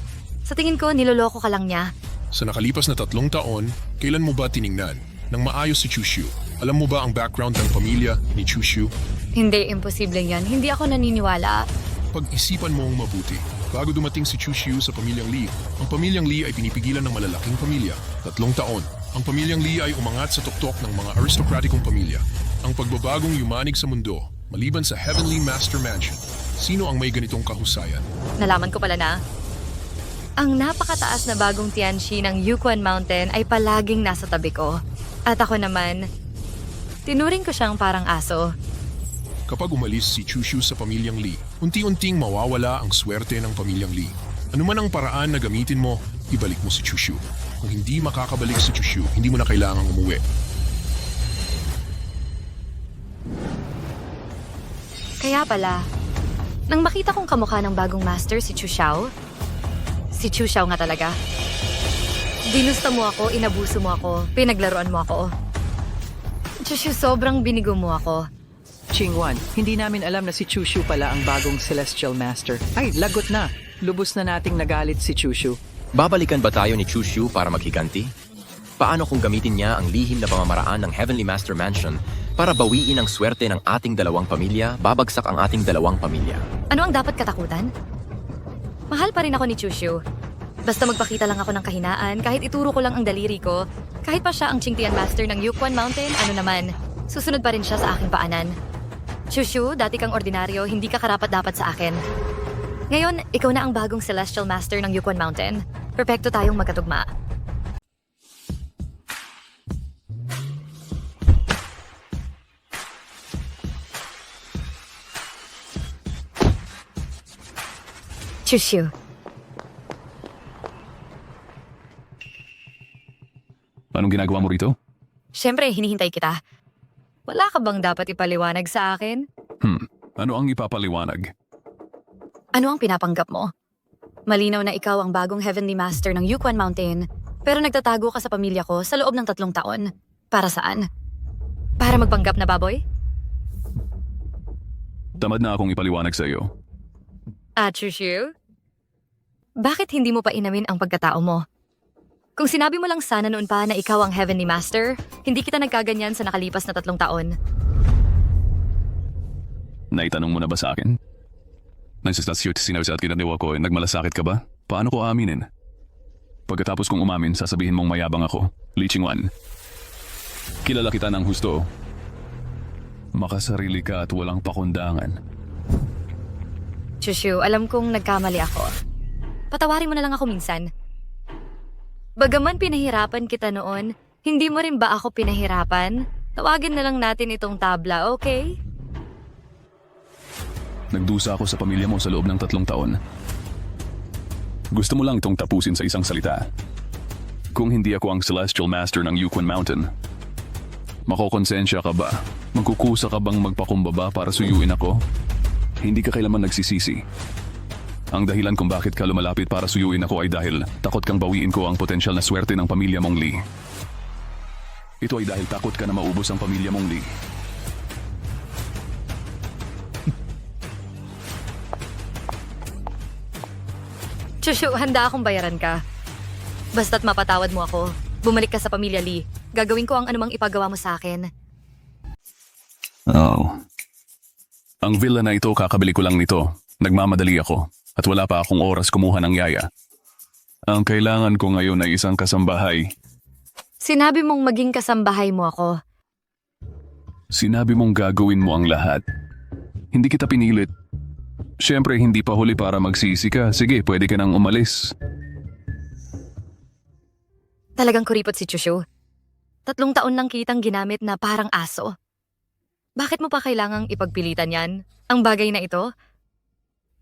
Sa tingin ko, niloloko ka lang niya. Sa nakalipas na 3 taon, kailan mo ba tiningnan ng maayos si Chushu? Alam mo ba ang background ng pamilya ni Chushu? Hindi, imposible yan. Hindi ako naniniwala. Pag-isipan mo ang mabuti. Bago dumating si Chushu sa pamilyang Lee, ang pamilyang Lee ay pinipigilan ng malalaking pamilya. 3 taon. Ang pamilyang Lee ay umangat sa tuktok ng mga aristocratikong pamilya. Ang pagbabagong yumanig sa mundo, maliban sa Heavenly Master Mansion. Sino ang may ganitong kahusayan? Nalaman ko pala na. Ang napakataas na bagong Tianxi ng Yukwan Mountain ay palaging nasa tabi ko. At ako naman, tinuring ko siyang parang aso. Kapag umalis si Chushu sa pamilyang Lee, unti-unting mawawala ang swerte ng pamilyang Lee. Ano man ang paraan na gamitin mo, ibalik mo si Chushu. Kung hindi makakabalik si Chushu, hindi mo na kailangang umuwi. Kaya pala, nang makita kong kamukha ng bagong master si Chu Xiao, si Chu Xiao nga talaga. Dinusta mo ako, inabuso mo ako, pinaglaruan mo ako. Chushu, sobrang binigo mo ako. Chingwan, hindi namin alam na si Chushu pala ang bagong Celestial Master. Ay, lagot na. Lubos na nating nagalit si Chushu. Babalikan ba tayo ni Chushu para maghiganti? Paano kung gamitin niya ang lihim na pamamaraan ng Heavenly Master Mansion para bawiin ang swerte ng ating 2 pamilya, babagsak ang ating 2 pamilya? Ano ang dapat katakutan? Mahal pa rin ako ni Chushu. Basta magpakita lang ako ng kahinaan, kahit ituro ko lang ang daliri ko, kahit pa siya ang Qingtian Master ng Yukwan Mountain, ano naman, susunod pa rin siya sa aking paanan. Chushu, dati kang ordinaryo, hindi ka karapat-dapat sa akin. Ngayon, ikaw na ang bagong Celestial Master ng Yukwan Mountain. Perpekto tayong magkatugma. Chushu. Anong ginagawa mo rito? Siyempre, hinihintay kita. Wala ka bang dapat ipaliwanag sa akin? Ano ang ipapaliwanag? Ano ang pinapanggap mo? Malinaw na ikaw ang bagong Heavenly Master ng Yukwan Mountain, pero nagtatago ka sa pamilya ko sa loob ng 3 taon. Para saan? Para magpanggap na baboy? Tamad na akong ipaliwanag sa iyo. Chushu? Bakit hindi mo pa inamin ang pagkatao mo? Kung sinabi mo lang sana noon pa na ikaw ang Heavenly Master, hindi kita nagkaganyan sa nakalipas na 3 taon. Naitanong mo na ba sa akin? Nagsastasyon sinabi sa at kinaniwa ko, nagmalasakit ka ba? Paano ko aminin? Pagkatapos kong umamin, sasabihin mong mayabang ako. Lee Qingwan. Kilala kita ng husto. Makasarili ka at walang pakundangan. Chushu, alam kong nagkamali ako. Patawarin mo na lang ako minsan. Bagaman pinahirapan kita noon, hindi mo rin ba ako pinahirapan? Tawagin na lang natin itong tabla, okay? Nagdusa ako sa pamilya mo sa loob ng 3 taon. Gusto mo lang itong tapusin sa isang salita. Kung hindi ako ang Celestial Master ng Yukwan Mountain, makokonsensya ka ba? Magkukusa ka bang magpakumbaba para suyuin ako? Hindi ka kailanman nagsisisi. Ang dahilan kung bakit ka lumalapit para suyuin ako ay dahil takot kang bawiin ko ang potensyal na swerte ng pamilya mong Lee. Ito ay dahil takot ka na maubos ang pamilya mong Lee. Shushu, handa akong bayaran ka. Basta't mapatawad mo ako. Bumalik ka sa pamilya Lee. Gagawin ko ang anumang ipagawa mo sa akin. Oh. Ang villa na ito, kakabili ko lang nito. Nagmamadali ako. At wala pa akong oras kumuha ng yaya. Ang kailangan ko ngayon ay isang kasambahay. Sinabi mong maging kasambahay mo ako. Sinabi mong gagawin mo ang lahat. Hindi kita pinilit. Siyempre, hindi pa huli para magsisi ka. Sige, pwede ka nang umalis. Talagang kuripot si Chushu. 3 taon lang kitang ginamit na parang aso. Bakit mo pa kailangang ipagpilitan yan? Ang bagay na ito?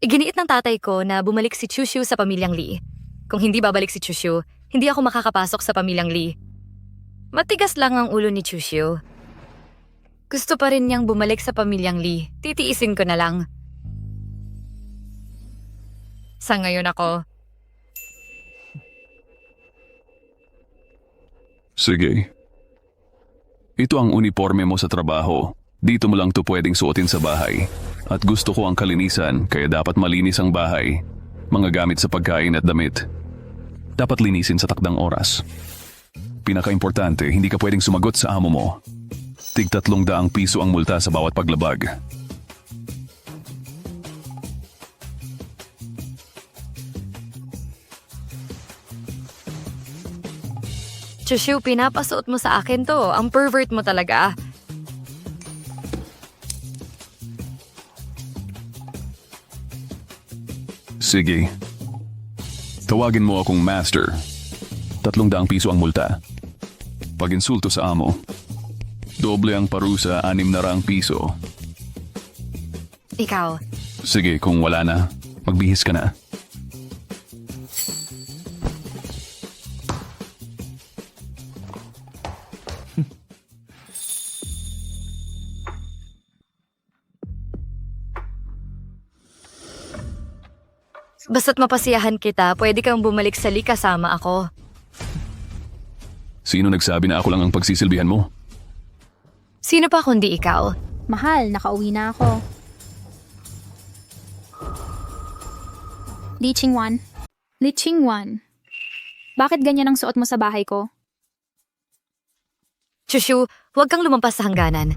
Iginiit ng tatay ko na bumalik si Chushu sa pamilyang Lee. Kung hindi babalik si Chushu, hindi ako makakapasok sa pamilyang Lee. Matigas lang ang ulo ni Chushu. Gusto pa rin niyang bumalik sa pamilyang Lee. Titiisin ko na lang. Sa ngayon ako. Sige. Ito ang uniforme mo sa trabaho. Dito mo lang to pwedeng suotin sa bahay. At gusto ko ang kalinisan, kaya dapat malinis ang bahay. Mga gamit sa pagkain at damit. Dapat linisin sa takdang oras. Pinaka-importante, hindi ka pwedeng sumagot sa amo mo. Tig 300 piso ang multa sa bawat paglabag. Chushu, pinapasuot mo sa akin to. Ang pervert mo talaga. Sige. Tawagin mo akong master. 300 piso ang multa. Pag insulto sa amo, doble ang parusa, 600 piso. Ikaw. Sige, kung wala na, magbihis ka na. Basta't mapasiyahan kita, pwede kang bumalik sa Lee kasama ako. Sino nagsabi na ako lang ang pagsisilbihan mo? Sino pa kundi ikaw? Mahal, nakauwi na ako. Lee Chingwan. Lee Chingwan. Bakit ganyan ang suot mo sa bahay ko? Chushu, huwag kang lumampas sa hangganan.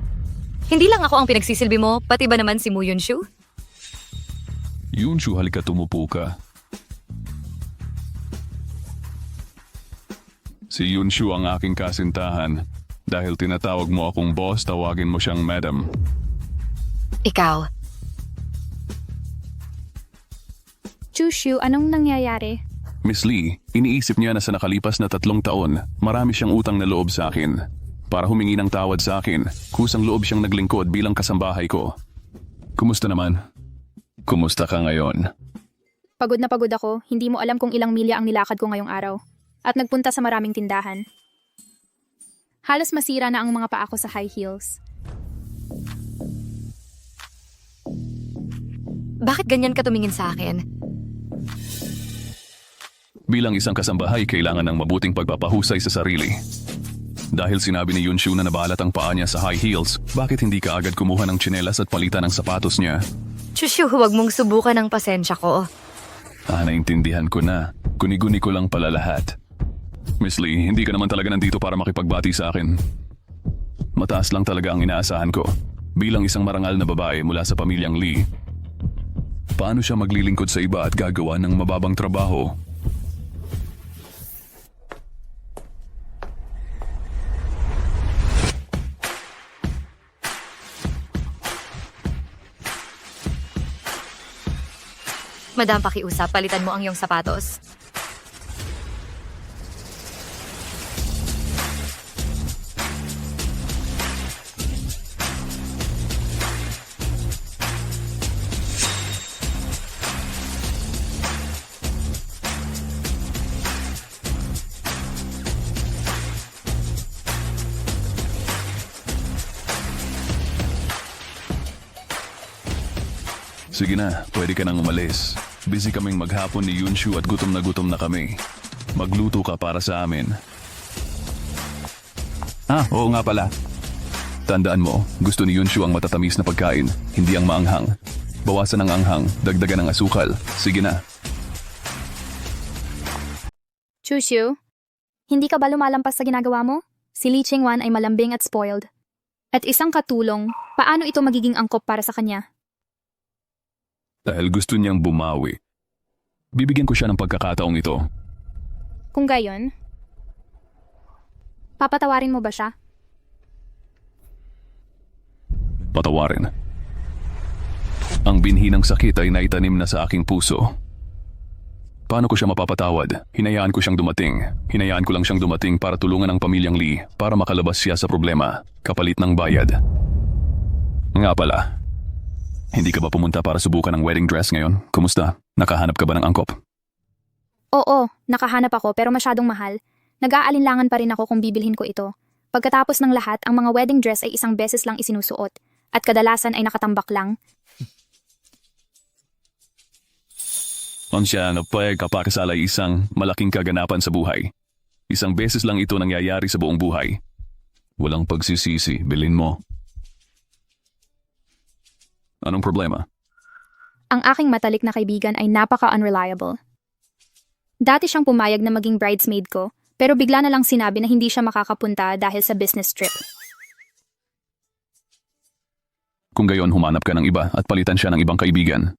Hindi lang ako ang pinagsisilbi mo, pati ba naman si Mu Yunshu? Yunshu, halika tumupo ka. Si Yunshu ang aking kasintahan. Dahil tinatawag mo akong boss, tawagin mo siyang madam. Ikaw. Chushu, anong nangyayari? Miss Lee, iniisip niya na sa nakalipas na 3 taon, marami siyang utang na loob sa akin. Para humingi ng tawad sa akin, kusang loob siyang naglingkod bilang kasambahay ko. Kumusta naman? Kumusta ka ngayon? Pagod na pagod ako, hindi mo alam kung ilang milya ang nilakad ko ngayong araw. At nagpunta sa maraming tindahan. Halos masira na ang mga paa ko sa high heels. Bakit ganyan ka tumingin sa akin? Bilang isang kasambahay, kailangan ng mabuting pagpapahusay sa sarili. Dahil sinabi ni Yunshu na nabalat ang paa niya sa high heels, bakit hindi ka agad kumuha ng tsinelas at palitan ng sapatos niya? Chushu, huwag mong subukan ang pasensya ko. Naintindihan ko na. Guni-guni ko lang pala lahat. Miss Lee, hindi ka naman talaga nandito para makipagbati sa akin. Mataas lang talaga ang inaasahan ko. Bilang isang marangal na babae mula sa pamilyang Lee. Paano siya maglilingkod sa iba at gagawa ng mababang trabaho? Madam, pakiusap, palitan mo ang iyong sapatos. Sige na, pwede ka nang umalis. Busy kaming maghapon ni Yunshu at gutom na kami. Magluto ka para sa amin. Oo nga pala. Tandaan mo, gusto ni Yunshu ang matatamis na pagkain, hindi ang maanghang. Bawasan ang anghang, dagdagan ng asukal. Sige na. Chushu, hindi ka ba lumalampas sa ginagawa mo? Si Lee Chingwan ay malambing at spoiled. At isang katulong, paano ito magiging angkop para sa kanya? Dahil gusto niyang bumawi. Bibigyan ko siya ng pagkakataong ito. Kung gayon, papatawarin mo ba siya? Patawarin. Ang binhi ng sakit ay naitanim na sa aking puso. Paano ko siya mapapatawad? Hinayaan ko siyang dumating. Hinayaan ko lang siyang dumating para tulungan ang pamilyang Lee para makalabas siya sa problema, kapalit ng bayad. Nga pala, hindi ka ba pumunta para subukan ang wedding dress ngayon? Kumusta? Nakahanap ka ba ng angkop? Oo, nakahanap ako pero masyadong mahal. Nag-aalinlangan pa rin ako kung bibilhin ko ito. Pagkatapos ng lahat, ang mga wedding dress ay isang beses lang isinusuot at kadalasan ay nakatambak lang. On siya na pagkapakasal ay isang malaking kaganapan sa buhay. Isang beses lang ito nangyayari sa buong buhay. Walang pagsisisi, bilhin mo. Anong problema? Ang aking matalik na kaibigan ay napaka-unreliable. Dati siyang pumayag na maging bridesmaid ko, pero bigla na lang sinabi na hindi siya makakapunta dahil sa business trip. Kung gayon, humanap ka ng iba at palitan siya ng ibang kaibigan.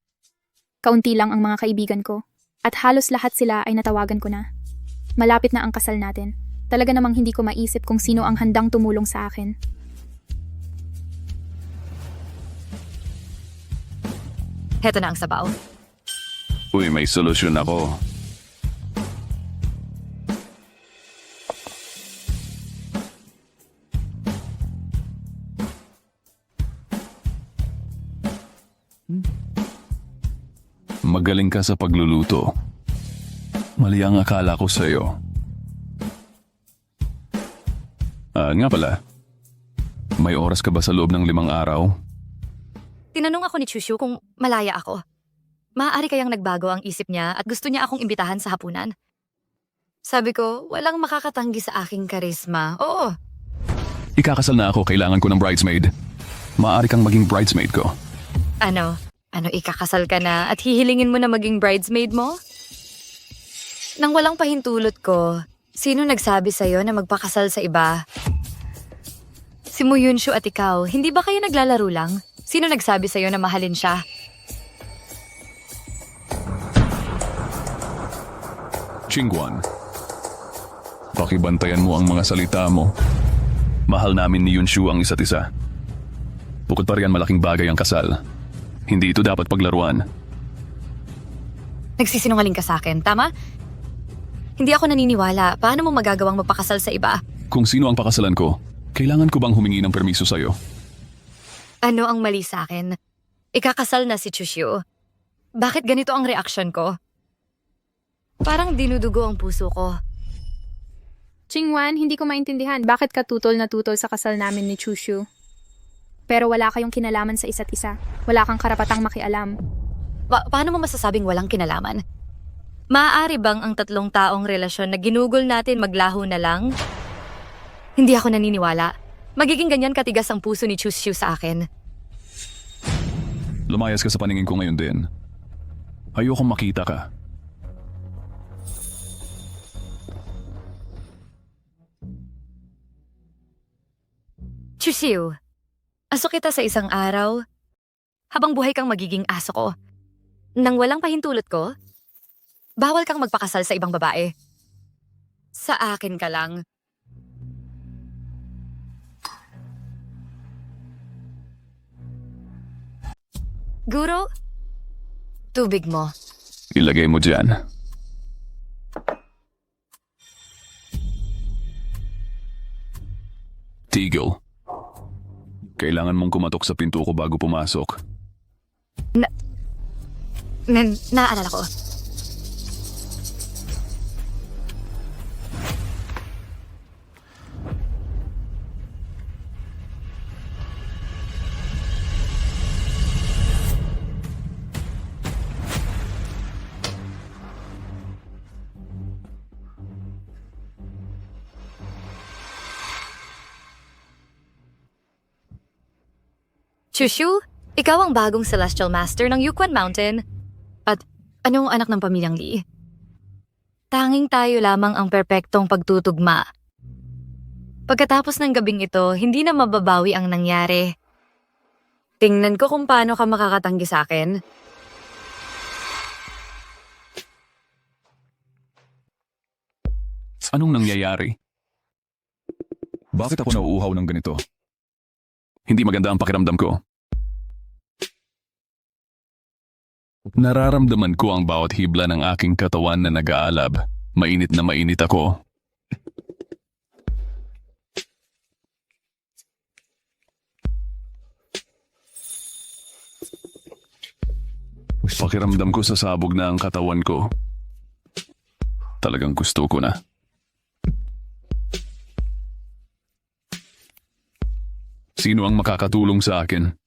Kaunti lang ang mga kaibigan ko, at halos lahat sila ay natawagan ko na. Malapit na ang kasal natin. Talaga namang hindi ko maisip kung sino ang handang tumulong sa akin. Heto na ang sabaw. Uy, may solusyon ako. Magaling ka sa pagluluto. Mali ang akala ko sa'yo. Nga pala. May oras ka ba sa loob ng 5 araw? Tinanong ako ni Chushu kung malaya ako. Maaari kayang nagbago ang isip niya at gusto niya akong imbitahan sa hapunan. Sabi ko, walang makakatanggi sa aking karisma. Oo. Ikakasal na ako, kailangan ko ng bridesmaid. Maaari kang maging bridesmaid ko. Ano, ikakasal ka na at hihilingin mo na maging bridesmaid mo? Nang walang pahintulot ko, sino nagsabi sa'yo na magpakasal sa iba? Si Mu Yunshu at ikaw, hindi ba kayo naglalaro lang? Sino nagsabi sa'yo na mahalin siya? Chingwan, pakibantayan mo ang mga salita mo. Mahal namin ni Yunshu ang isa't isa. Bukod pa riyan, malaking bagay ang kasal. Hindi ito dapat paglaruan. Nagsisinungaling ka sa akin, tama? Hindi ako naniniwala. Paano mo magagawang magpakasal sa iba? Kung sino ang pakasalan ko, kailangan ko bang humingi ng permiso sa'yo? Ano ang mali sa akin? Ikakasal na si Chushu. Bakit ganito ang reaksyon ko? Parang dinudugo ang puso ko. Chingwan, hindi ko maintindihan bakit ka tutol na tutol sa kasal namin ni Chushu. Pero wala kayong kinalaman sa isa't isa. Wala kang karapatang makialam. Paano mo masasabing walang kinalaman? Maaari bang ang 3 taong relasyon na ginugol natin maglaho na lang? Hindi ako naniniwala. Magiging ganyan katigas ang puso ni Chushu sa akin. Lumayas ka sa paningin ko ngayon din. Ayokong makita ka. Chushu, aso kita sa isang araw. Habang buhay kang magiging aso ko. Nang walang pahintulot ko, bawal kang magpakasal sa ibang babae. Sa akin ka lang. Guro, tubig mo. Ilagay mo dyan. Tigil. Kailangan mong kumatok sa pinto ko bago pumasok. Naalala ko. Chushu, ikaw ang bagong Celestial Master ng Yukwan Mountain. At anong anak ng pamilyang Lee? Tanging tayo lamang ang perpektong pagtutugma. Pagkatapos ng gabing ito, hindi na mababawi ang nangyari. Tingnan ko kung paano ka makakatanggi sa akin. Anong nangyayari? Bakit ako nauuhaw ng ganito? Hindi maganda ang pakiramdam ko. Nararamdaman ko ang bawat hibla ng aking katawan na nag-aalab. Mainit na mainit ako. Pakiramdam ko sa sabog na ang katawan ko. Talagang gusto ko na. Sino ang makakatulong sa akin?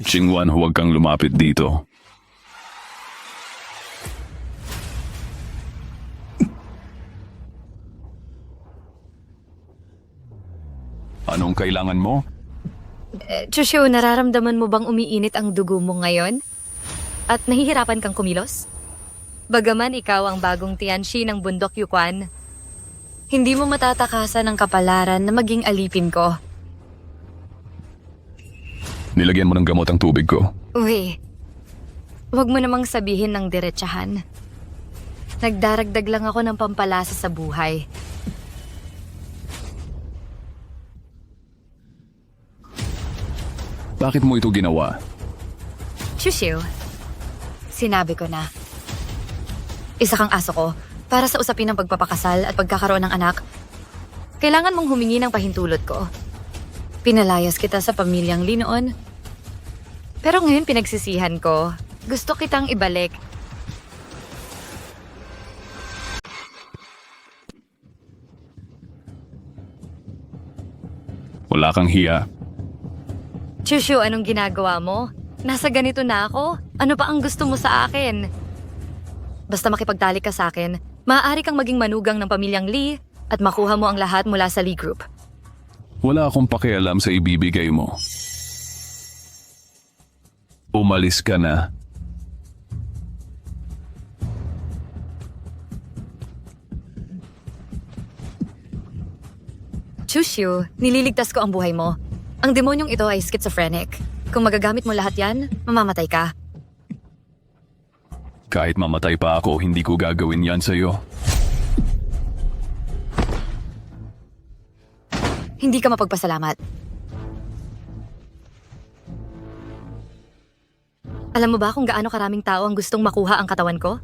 Xingwan, huwag kang lumapit dito. Anong kailangan mo? Chushu, nararamdaman mo bang umiinit ang dugo mo ngayon? At nahihirapan kang kumilos? Bagaman ikaw ang bagong Tianxi ng bundok Yukwan, hindi mo matatakasan ang kapalaran na maging alipin ko. Nilagyan mo ng gamot ang tubig ko. Uy, huwag mo namang sabihin ng diretsahan. Nagdaragdag lang ako ng pampalasa sa buhay. Bakit mo ito ginawa? Shushu, sinabi ko na. Isa kang aso ko para sa usapin ng pagpapakasal at pagkakaroon ng anak. Kailangan mong humingi ng pahintulot ko. Pinalayas kita sa pamilyang Lee noon. Pero ngayon pinagsisihan ko. Gusto kitang ibalik. Wala kang hiya. Chushu, anong ginagawa mo? Nasa ganito na ako. Ano pa ang gusto mo sa akin? Basta makipagtalik ka sa akin, maaari kang maging manugang ng pamilyang Lee at makuha mo ang lahat mula sa Lee Group. Wala akong pakialam sa ibibigay mo. Umalis ka na. Chushu, nililigtas ko ang buhay mo. Ang demonyong ito ay schizophrenic. Kung magagamit mo lahat yan, mamamatay ka. Kahit mamatay pa ako, hindi ko gagawin yan sa'yo. Hindi ka mapagpasalamat. Alam mo ba kung gaano karaming tao ang gustong makuha ang katawan ko?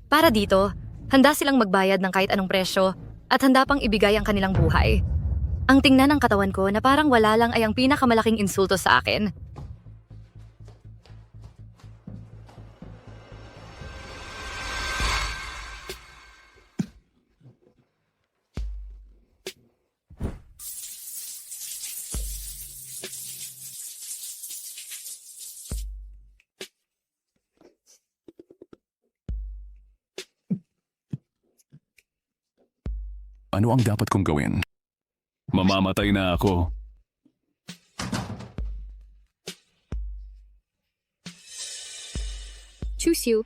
Para dito, handa silang magbayad ng kahit anong presyo at handa pang ibigay ang kanilang buhay. Ang tingnan ng katawan ko na parang wala lang ay ang pinakamalaking insulto sa akin. Ano ang dapat kong gawin? Mamamatay na ako. Chushu,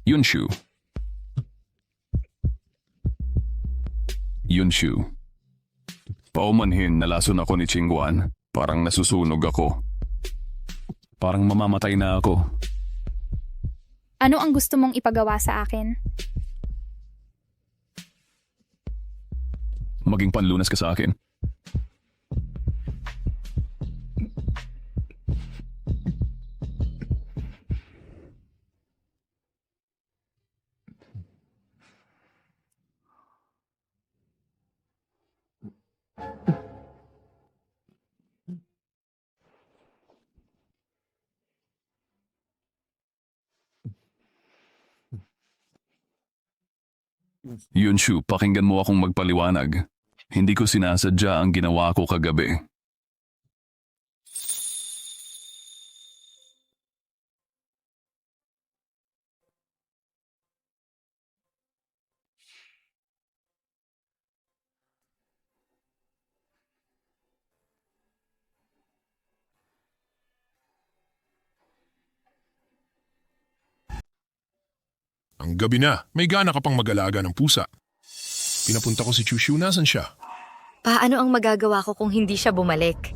Yunshu. Yunshu. Paumanhin, nalason ako ni Qingwan. Parang nasusunog ako. Parang mamamatay na ako. ano ang gusto mong ipagawa sa akin? Maging panlunas ka sa akin. Yunshu, pakinggan mo akong magpaliwanag. Hindi ko sinasadya ang ginawa ko kagabi. Ang gabi na, may gana ka pang mag-alaga ng pusa. Pinapunta ko si Chushu, nasan siya? Paano ang magagawa ko kung hindi siya bumalik?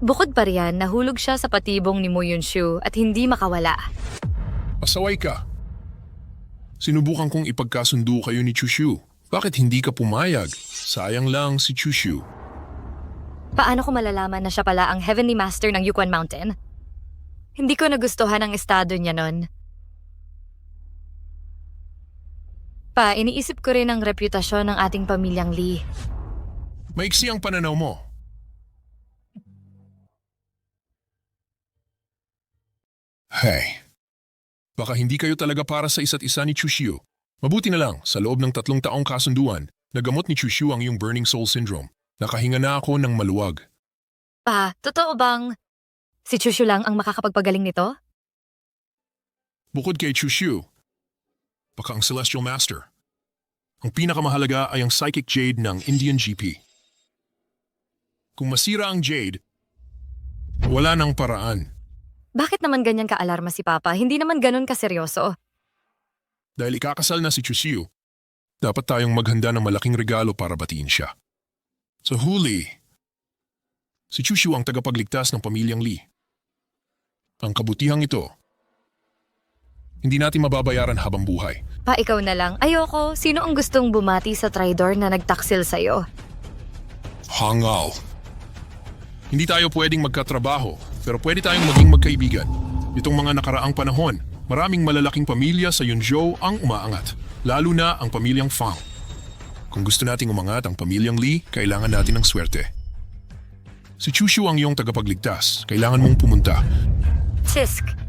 Bukod pa riyan, nahulog siya sa patibong ni Mo Yunshu at hindi makawala. Pasaway ka. Sinubukan kong ipagkasundo kayo ni Chushu. Bakit hindi ka pumayag? Sayang lang si Chushu. Paano ko malalaman na siya pala ang Heavenly Master ng Yukon Mountain? Hindi ko nagustuhan ang estado niya nun. Iniisip ko rin ang reputasyon ng ating pamilyang Lee. Maiksi ang pananaw mo. Hey, baka hindi kayo talaga para sa isa't isa ni Chushu. Mabuti na lang, sa loob ng 3 taong kasunduan, nagamot ni Chushu ang iyong Burning Soul Syndrome. Nakahinga na ako ng maluwag. Totoo bang si Chushu lang ang makakapagpagaling nito? Bukod kay Chushu, baka ang Celestial Master. Ang pinakamahalaga ay ang Psychic Jade ng Indian GP. Kung masira ang Jade, wala nang paraan. Bakit naman ganyan ka-alarma si Papa? Hindi naman ganun kaseryoso. Dahil ikakasal na si Chushu, dapat tayong maghanda ng malaking regalo para batiin siya. Sa huli, si Chushu ang tagapagligtas ng pamilyang Lee. Ang kabutihang ito, hindi natin mababayaran habang buhay. Ikaw na lang. Ayoko. Sino ang gustong bumati sa traidor na nagtaksil sa'yo? Hangal. Hindi tayo pwedeng magkatrabaho, pero pwede tayong maging magkaibigan. Itong mga nakaraang panahon, maraming malalaking pamilya sa Yunzhou ang umaangat, lalo na ang pamilyang Fang. Kung gusto nating umangat ang pamilyang Lee, kailangan natin ng swerte. Si Chushu ang iyong tagapagligtas. Kailangan mong pumunta. Sisk.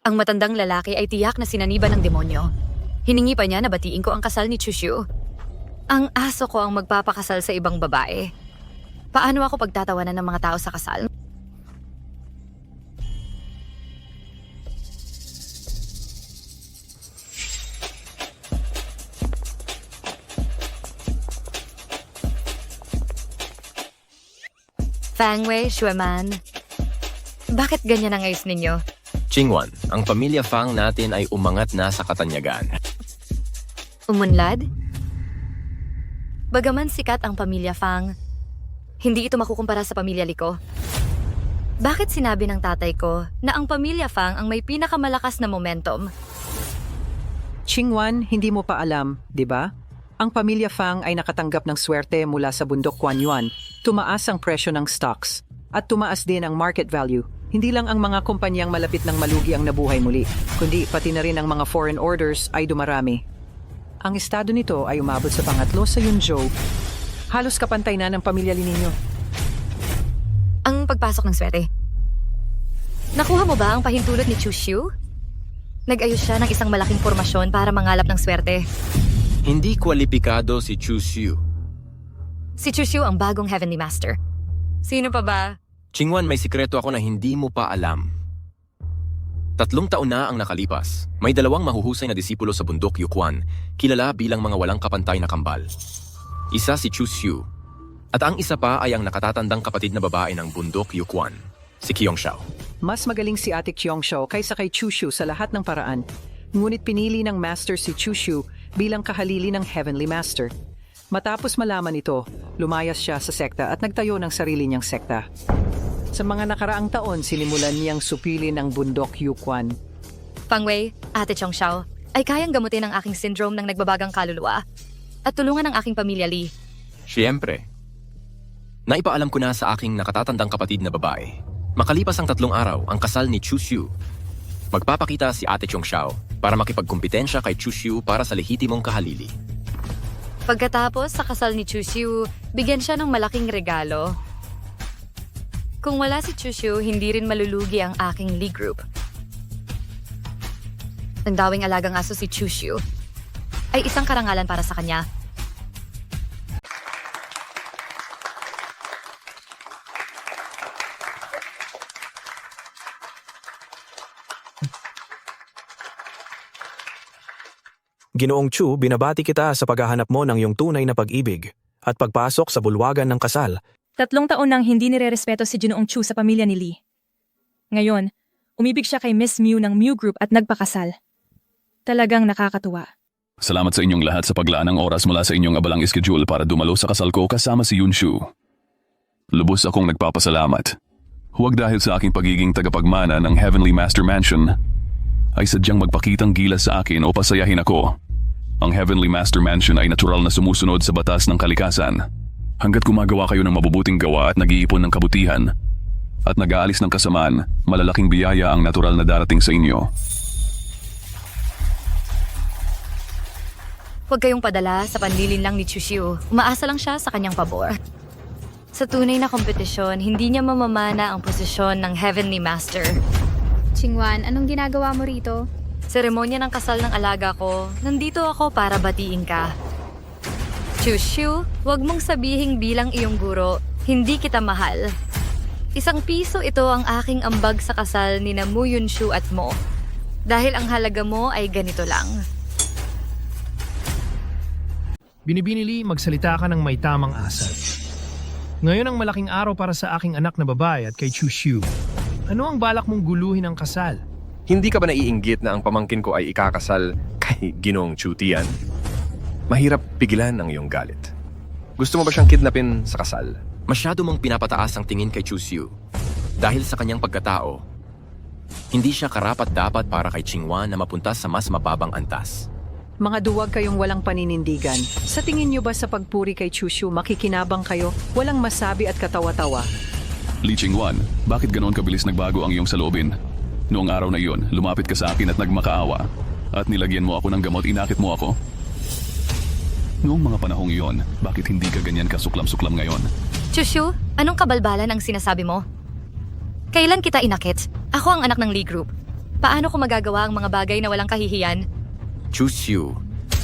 Ang matandang lalaki ay tiyak na sinaniba ng demonyo. Hiningi pa niya na batiin ko ang kasal ni Chushu. Ang aso ko ang magpapakasal sa ibang babae. Paano ako pagtatawanan ng mga tao sa kasal? Fangwei, Xueman. Bakit ganyan ang ayos ninyo? Qingwan, ang pamilya Fang natin ay umangat na sa katanyagan. Umunlad? Bagaman sikat ang pamilya Fang, hindi ito makukumpara sa pamilya Liko. Bakit sinabi ng tatay ko na ang pamilya Fang ang may pinakamalakas na momentum? Qingwan, hindi mo pa alam, di ba? Ang pamilya Fang ay nakatanggap ng swerte mula sa bundok Kuanyuan. Tumaas ang presyo ng stocks at tumaas din ang market value. Hindi lang ang mga kumpanyang malapit ng malugi ang nabuhay muli, kundi pati na rin ang mga foreign orders ay dumarami. Ang estado nito ay umabot sa pangatlo sa Yunzhou. Halos kapantay na ng pamilya Lee ninyo. Ang pagpasok ng swerte. Nakuha mo ba ang pahintulot ni Chushu? Nag-ayos siya ng isang malaking formasyon para mangalap ng swerte. Hindi kwalipikado si Chushu. Si Chushu ang bagong Heavenly Master. Sino pa ba? Qingwan, may sikreto ako na hindi mo pa alam. 3 taon na ang nakalipas. May 2 mahuhusay na disipulo sa bundok Yukwan, kilala bilang mga walang kapantay na kambal. Isa si Chushu, at ang isa pa ay ang nakatatandang kapatid na babae ng bundok Yukwan, si Qiongxiao. Mas magaling si Ate Qiongxiao kaysa kay Chushu sa lahat ng paraan. Ngunit pinili ng Master si Chushu bilang kahalili ng Heavenly Master. Matapos malaman ito, lumayas siya sa sekta at nagtayo ng sarili niyang sekta. Sa mga nakaraang taon, sinimulan niyang supilin ang bundok Yukwan. Fangwei, Ate Qiongxiao, ay kayang gamutin ang aking syndrome ng nagbabagang kaluluwa at tulungan ang aking pamilya Lee. Siyempre. Naipaalam ko na sa aking nakatatandang kapatid na babae. Makalipas ang 3 araw, ang kasal ni Chushu. Magpapakita si Ate Qiongxiao para makipagkumpetensya kay Chushu para sa lehitimong kahalili. Pagkatapos sa kasal ni Chushu, bigyan siya ng malaking regalo. Kung wala si Chushu, hindi rin malulugi ang aking Lee Group. Ang dawing alagang aso si Chushu ay isang karangalan para sa kanya. Ginoong Chu, binabati kita sa paghahanap mo ng iyong tunay na pag-ibig at pagpasok sa bulwagan ng kasal. 3 taon nang hindi nirerespeto si Ginoong Chu sa pamilya ni Lee. Ngayon, umibig siya kay Miss Mew ng Mew Group at nagpakasal. Talagang nakakatuwa. Salamat sa inyong lahat sa paglaan ng oras mula sa inyong abalang schedule para dumalo sa kasal ko kasama si Yunshu. Lubos akong nagpapasalamat. Huwag dahil sa aking pagiging tagapagmana ng Heavenly Master Mansion ay sadyang magpakitang gilas sa akin o pasayahin ako. Ang Heavenly Master Mansion ay natural na sumusunod sa batas ng kalikasan. Hanggat gumagawa kayo ng mabubuting gawa at nag-iipon ng kabutihan at nag-aalis ng kasamaan, malalaking biyaya ang natural na darating sa inyo. Huwag kayong padala sa panlilin lang ni Chushu. Umaasa lang siya sa kanyang pabor. Sa tunay na kompetisyon, hindi niya mamamana ang posisyon ng Heavenly Master. Chingwan, anong ginagawa mo rito? Seremonya ng kasal ng alaga ko, nandito ako para batiin ka. Chushu, huwag mong sabihing bilang iyong guro, hindi kita mahal. 1 piso ito ang aking ambag sa kasal ni Mu Yunshu at mo. Dahil ang halaga mo ay ganito lang. Binibinili, magsalita ka ng may tamang asal. Ngayon ang malaking araw para sa aking anak na babae at kay Chushu. Ano ang balak mong guluhin ang kasal? Hindi ka ba naiinggit na ang pamangkin ko ay ikakasal kay Ginoong Chu Tian? Mahirap pigilan ang iyong galit. Gusto mo ba siyang kidnapin sa kasal? Masyado mong pinapataas ang tingin kay Chushu. Dahil sa kanyang pagkatao, hindi siya karapat-dapat para kay Chingwan na mapunta sa mas mababang antas. Mga duwag kayong walang paninindigan. Sa tingin niyo ba sa pagpuri kay Chushu, makikinabang kayo, walang masabi at katawa-tawa? Lee Chingwan, bakit ganoon kabilis nagbago ang iyong saloobin? Noong araw na iyon, lumapit ka sa akin at nagmakaawa. At nilagyan mo ako ng gamot, inakit mo ako. Noong mga panahong iyon, bakit hindi ka ganyan kasuklam-suklam ngayon? Chushu, anong kabalbalan ang sinasabi mo? Kailan kita inakit? Ako ang anak ng Lee Group. Paano ko magagawa ang mga bagay na walang kahihiyan? Chushu,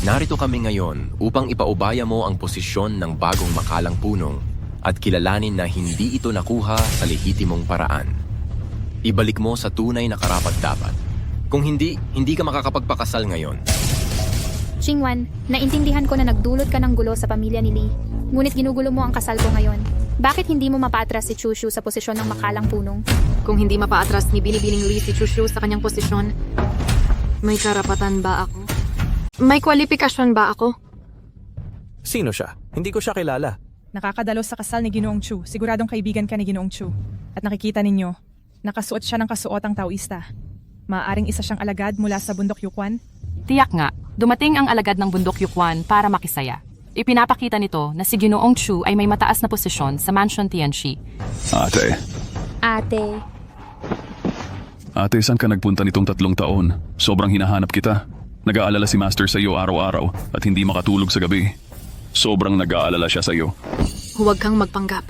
narito kami ngayon upang ipaubaya mo ang posisyon ng bagong makalang punong at kilalanin na hindi ito nakuha sa lehitimong paraan. Ibalik mo sa tunay na karapat-dapat. Kung hindi, hindi ka makakapagpakasal ngayon. Chingwan, naintindihan ko na nagdulot ka ng gulo sa pamilya ni Lee. Ngunit ginugulo mo ang kasal ko ngayon. Bakit hindi mo mapaatras si Chushu sa posisyon ng makalang punong? Kung hindi mapaatras ni Binibining Lee si Chushu sa kanyang posisyon, may karapatan ba ako? May kwalifikasyon ba ako? Sino siya? Hindi ko siya kilala. Nakakadalo sa kasal ni Ginoong Chu. Siguradong kaibigan ka ni Ginoong Chu. At nakikita ninyo, nakasuot siya ng kasuotang Taoista. Maaaring isa siyang alagad mula sa bundok Yukwan. Tiyak nga, dumating ang alagad ng bundok Yukwan para makisaya. Ipinapakita nito na si Ginoong Chu ay may mataas na posisyon sa Mansion Tianxi. Ate, saan ka nagpunta nitong 3 taon? Sobrang hinahanap kita. Nag-aalala si Master sa iyo araw-araw at hindi makatulog sa gabi. Sobrang nag-aalala siya sa iyo. Huwag kang magpanggap.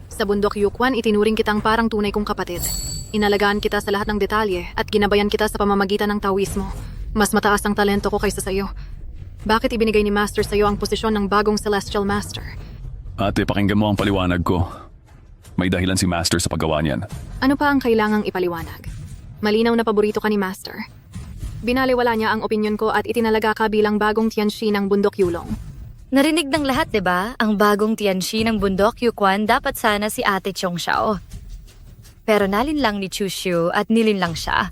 Sa bundok Yukwan, itinuring kitang parang tunay kong kapatid. Inalagaan kita sa lahat ng detalye at ginabayan kita sa pamamagitan ng Taoismo. Mas mataas ang talento ko kaysa sa iyo. Bakit ibinigay ni Master sa iyo ang posisyon ng bagong Celestial Master? Ate, pakinggan mo ang paliwanag ko. May dahilan si Master sa paggawa niyan. Ano pa ang kailangang ipaliwanag? Malinaw na paborito ka ni Master. Binaliwala niya ang opinyon ko at itinalaga ka bilang bagong Tianxi ng bundok Yulong. Narinig ng lahat, di ba? Ang bagong Tianxi ng bundok Yukwan dapat sana si Ate Chong Xiao. Pero nalinlang ni Chushu at nilinlang siya.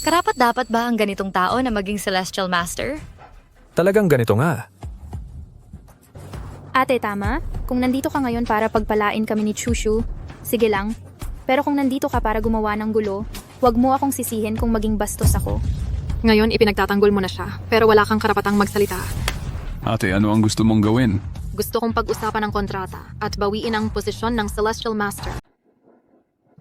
Karapat dapat ba ang ganitong tao na maging Celestial Master? Talagang ganito nga. Ate, tama? Kung nandito ka ngayon para pagpalain kami ni Chushu, sige lang. Pero kung nandito ka para gumawa ng gulo, huwag mo akong sisihin kung maging bastos ako. Ngayon, ipinagtatanggol mo na siya, pero wala kang karapatang magsalita. Ate, ano ang gusto mong gawin? Gusto kong pag-usapan ng kontrata at bawiin ang posisyon ng Celestial Master.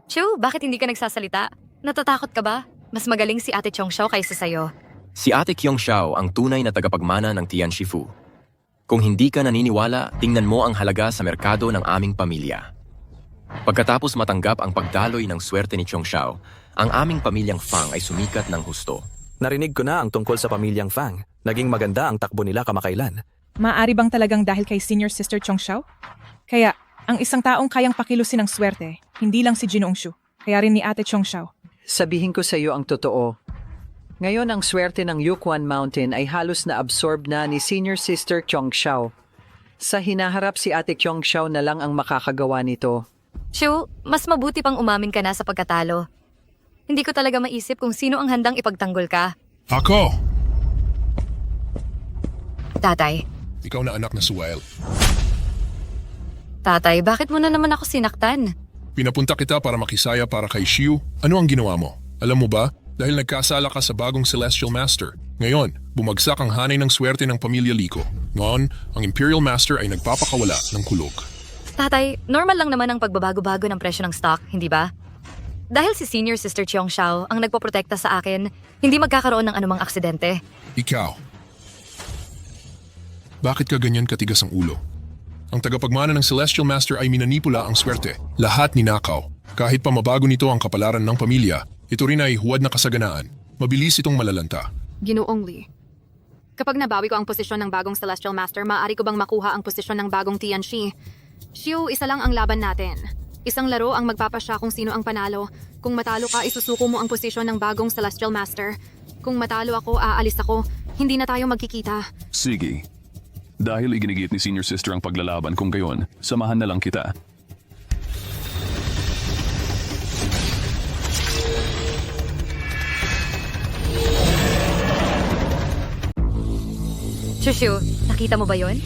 Chu, bakit hindi ka nagsasalita? Natatakot ka ba? Mas magaling si Ate Chong Xiao kaysa sa'yo. Si Ate Kyong Xiao ang tunay na tagapagmana ng Tianxi Fu. Kung hindi ka naniniwala, tingnan mo ang halaga sa merkado ng aming pamilya. Pagkatapos matanggap ang pagdaloy ng swerte ni Chong Xiao, ang aming pamilyang Fang ay sumikat ng husto. Narinig ko na ang tungkol sa pamilyang Fang. Naging maganda ang takbo nila kamakailan. Maaari bang talagang dahil kay Senior Sister Chong Xiao? Kaya, ang isang taong kayang pakilusin ng swerte, hindi lang si Ginoong Chu, kaya rin ni Ate Chong Xiao. Sabihin ko sa iyo ang totoo. Ngayon ang swerte ng Yukwan Mountain ay halos na-absorb na ni Senior Sister Chong Xiao. Sa hinaharap si Ate Chong Xiao na lang ang makakagawa nito. Shu, mas mabuti pang umamin ka na sa pagkatalo. Hindi ko talaga maisip kung sino ang handang ipagtanggol ka. Ako! Tatay. Ikaw na anak na Suel. Tatay, bakit mo na naman ako sinaktan? Pinapunta kita para makisaya para kay Xiu. Ano ang ginawa mo? Alam mo ba? Dahil nagkasala ka sa bagong Celestial Master. Ngayon, bumagsak ang hanay ng swerte ng pamilya Liko. Ngayon, ang Imperial Master ay nagpapakawala ng kulog. Tatay, normal lang naman ang pagbabago-bago ng presyo ng stock, hindi ba? Dahil si Senior Sister Chiong Xiao ang nagpoprotekta sa akin, hindi magkakaroon ng anumang aksidente. Ikaw. Bakit ka ganyan katigas ang ulo? Ang tagapagmana ng Celestial Master ay minanipula ang swerte. Lahat ninakaw. Kahit pa mabago nito ang kapalaran ng pamilya, ito rin ay huwad na kasaganaan. Mabilis itong malalanta. Ginoong Lee. Kapag nabawi ko ang posisyon ng bagong Celestial Master, maaari ko bang makuha ang posisyon ng bagong Tianxi? Xiu, isa lang ang laban natin. Isang laro ang magpapasya kung sino ang panalo. Kung matalo ka, isusuko mo ang posisyon ng bagong Celestial Master. Kung matalo ako, aalis ako. Hindi na tayo magkikita. Sige. Dahil iginigit ni Senior Sister ang paglalaban kung gayon, samahan na lang kita. Shushu, nakita mo ba yon?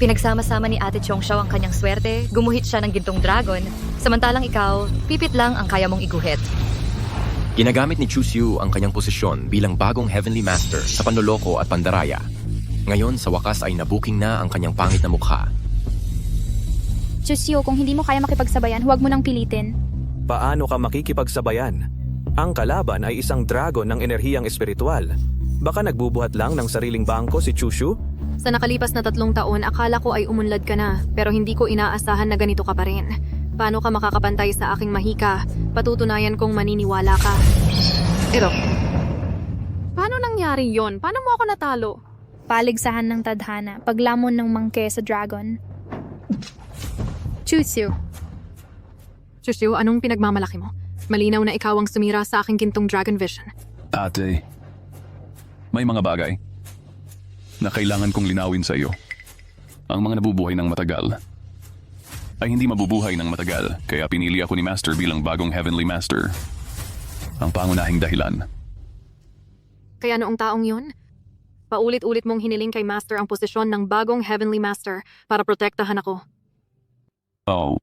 Pinagsama-sama ni Ate Chong Xiao ang kanyang swerte, gumuhit siya ng gintong dragon, samantalang ikaw, pipit lang ang kaya mong iguhit. Ginagamit ni Chu Xiu ang kanyang posisyon bilang bagong Heavenly Master sa panloloko at pandaraya. Ngayon sa wakas ay nabuking na ang kanyang pangit na mukha. Chusio, kung hindi mo kaya makipagsabayan, huwag mo nang pilitin. Paano ka makikipagsabayan? Ang kalaban ay isang dragon ng enerhiyang espiritual. Baka nagbubuhat lang ng sariling bangko si Chushu? Sa nakalipas na 3 taon, akala ko ay umunlad ka na, pero hindi ko inaasahan na ganito ka pa rin. Paano ka makakapantay sa aking mahika? Patutunayan kong maniniwala ka. Ero. Paano nangyari yon? Paano mo ako natalo? Paligsahan ng tadhana, paglamon ng mangke sa dragon. Chusio. Chusio, anong pinagmamalaki mo? Malinaw na ikaw ang sumira sa aking gintong dragon vision. Ate, may mga bagay na kailangan kong linawin sa iyo. Ang mga nabubuhay ng matagal ay hindi mabubuhay ng matagal, kaya pinili ako ni Master bilang bagong Heavenly Master. Ang pangunahing dahilan. Kaya noong taong yun, paulit-ulit mong hiniling kay Master ang posisyon ng bagong Heavenly Master para protektahan ako. Oh,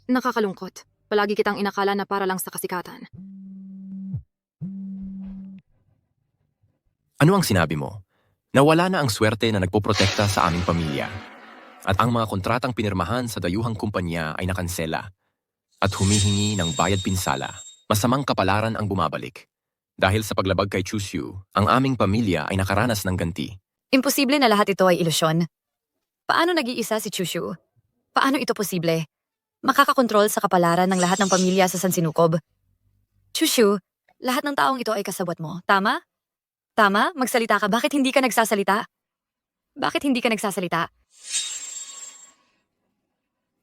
Nakakalungkot. Palagi kitang inakala na para lang sa kasikatan. Ano ang sinabi mo? Nawala na ang swerte na nagpoprotekta sa aming pamilya. At ang mga kontratang pinirmahan sa dayuhang kumpanya ay nakansela. At humihingi ng bayad pinsala. Masamang kapalaran ang bumabalik. Dahil sa paglabag kay Chu Xiu, ang aming pamilya ay nakaranas ng ganti. Imposible na lahat ito ay ilusyon. Paano nag-iisa si Chushu? Paano ito posible? Makakakontrol sa kapalaran ng lahat ng pamilya sa San Sinukob. Chushu, lahat ng taong ito ay kasabwat mo. Tama? Tama? Magsalita ka. Bakit hindi ka nagsasalita? Bakit hindi ka nagsasalita?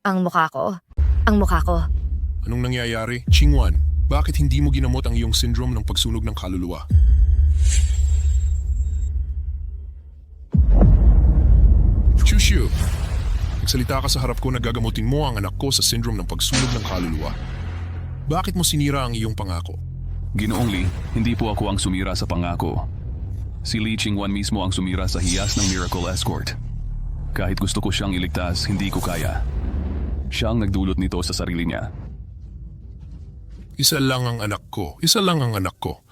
Ang mukha ko. Ang mukha ko. Anong nangyayari? Qingwan, bakit hindi mo ginamot ang iyong syndrome ng pagsunog ng kaluluwa? Chushu, nagsalita ka sa harap ko na gagamutin mo ang anak ko sa syndrome ng pagsunog ng kaluluwa. Bakit mo sinira ang iyong pangako? Ginoong Lee, hindi po ako ang sumira sa pangako. Si Li Qingwan mismo ang sumira sa hiyas ng Miracle Escort. Kahit gusto ko siyang iligtas, hindi ko kaya. Siya ang nagdulot nito sa sarili niya. Isa lang ang anak ko. Isa lang ang anak ko.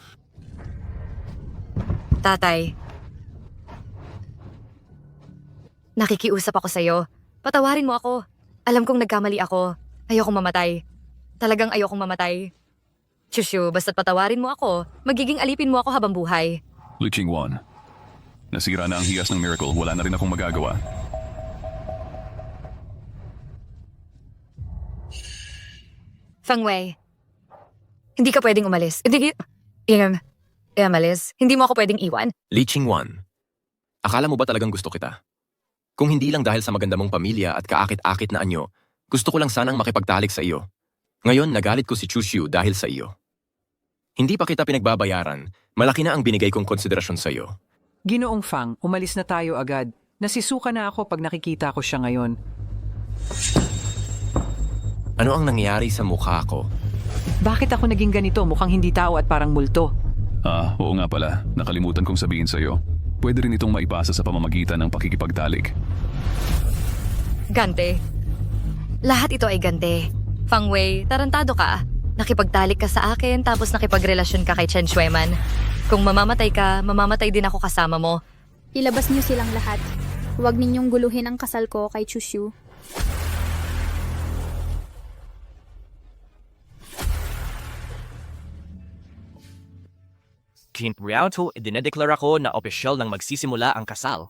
Tatay. Nakikiusap ako sa'yo. Patawarin mo ako. Alam kong nagkamali ako. Ayokong mamatay. Talagang ayokong mamatay. Chushu, basta't patawarin mo ako, magiging alipin mo ako habang buhay. Li Qingwan, nasira na ang hiyas ng Miracle, wala na rin akong magagawa. Feng Wei, hindi ka pwedeng umalis. Umalis. Hindi mo ako pwedeng iwan. Li Qingwan, akala mo ba talagang gusto kita? Kung hindi lang dahil sa maganda mong pamilya at kaakit-akit na anyo, gusto ko lang sanang makipagtalik sa iyo. Ngayon, nagalit ko si Chu Xiu dahil sa iyo. Hindi pa kita pinagbabayaran. Malaki na ang binigay kong konsiderasyon sa'yo. Ginoong Fang, umalis na tayo agad. Nasisuka na ako pag nakikita ko siya ngayon. Ano ang nangyari sa mukha ko? Bakit ako naging ganito? Mukhang hindi tao at parang multo. Oo nga pala. Nakalimutan kong sabihin sa'yo. Pwede rin itong maipasa sa pamamagitan ng pakikipagtalik. Gante. Lahat ito ay gante. Fang Wei, tarantado ka. Nakipagtalik ka sa akin tapos nakipagrelasyon ka kay Chen Shueman. Kung mamamatay ka, mamamatay din ako kasama mo. Ilabas niyo silang lahat. Huwag ninyong guluhin ang kasal ko kay Chushu. Clint Rialto, idinedeklara ko na opisyal nang magsisimula ang kasal.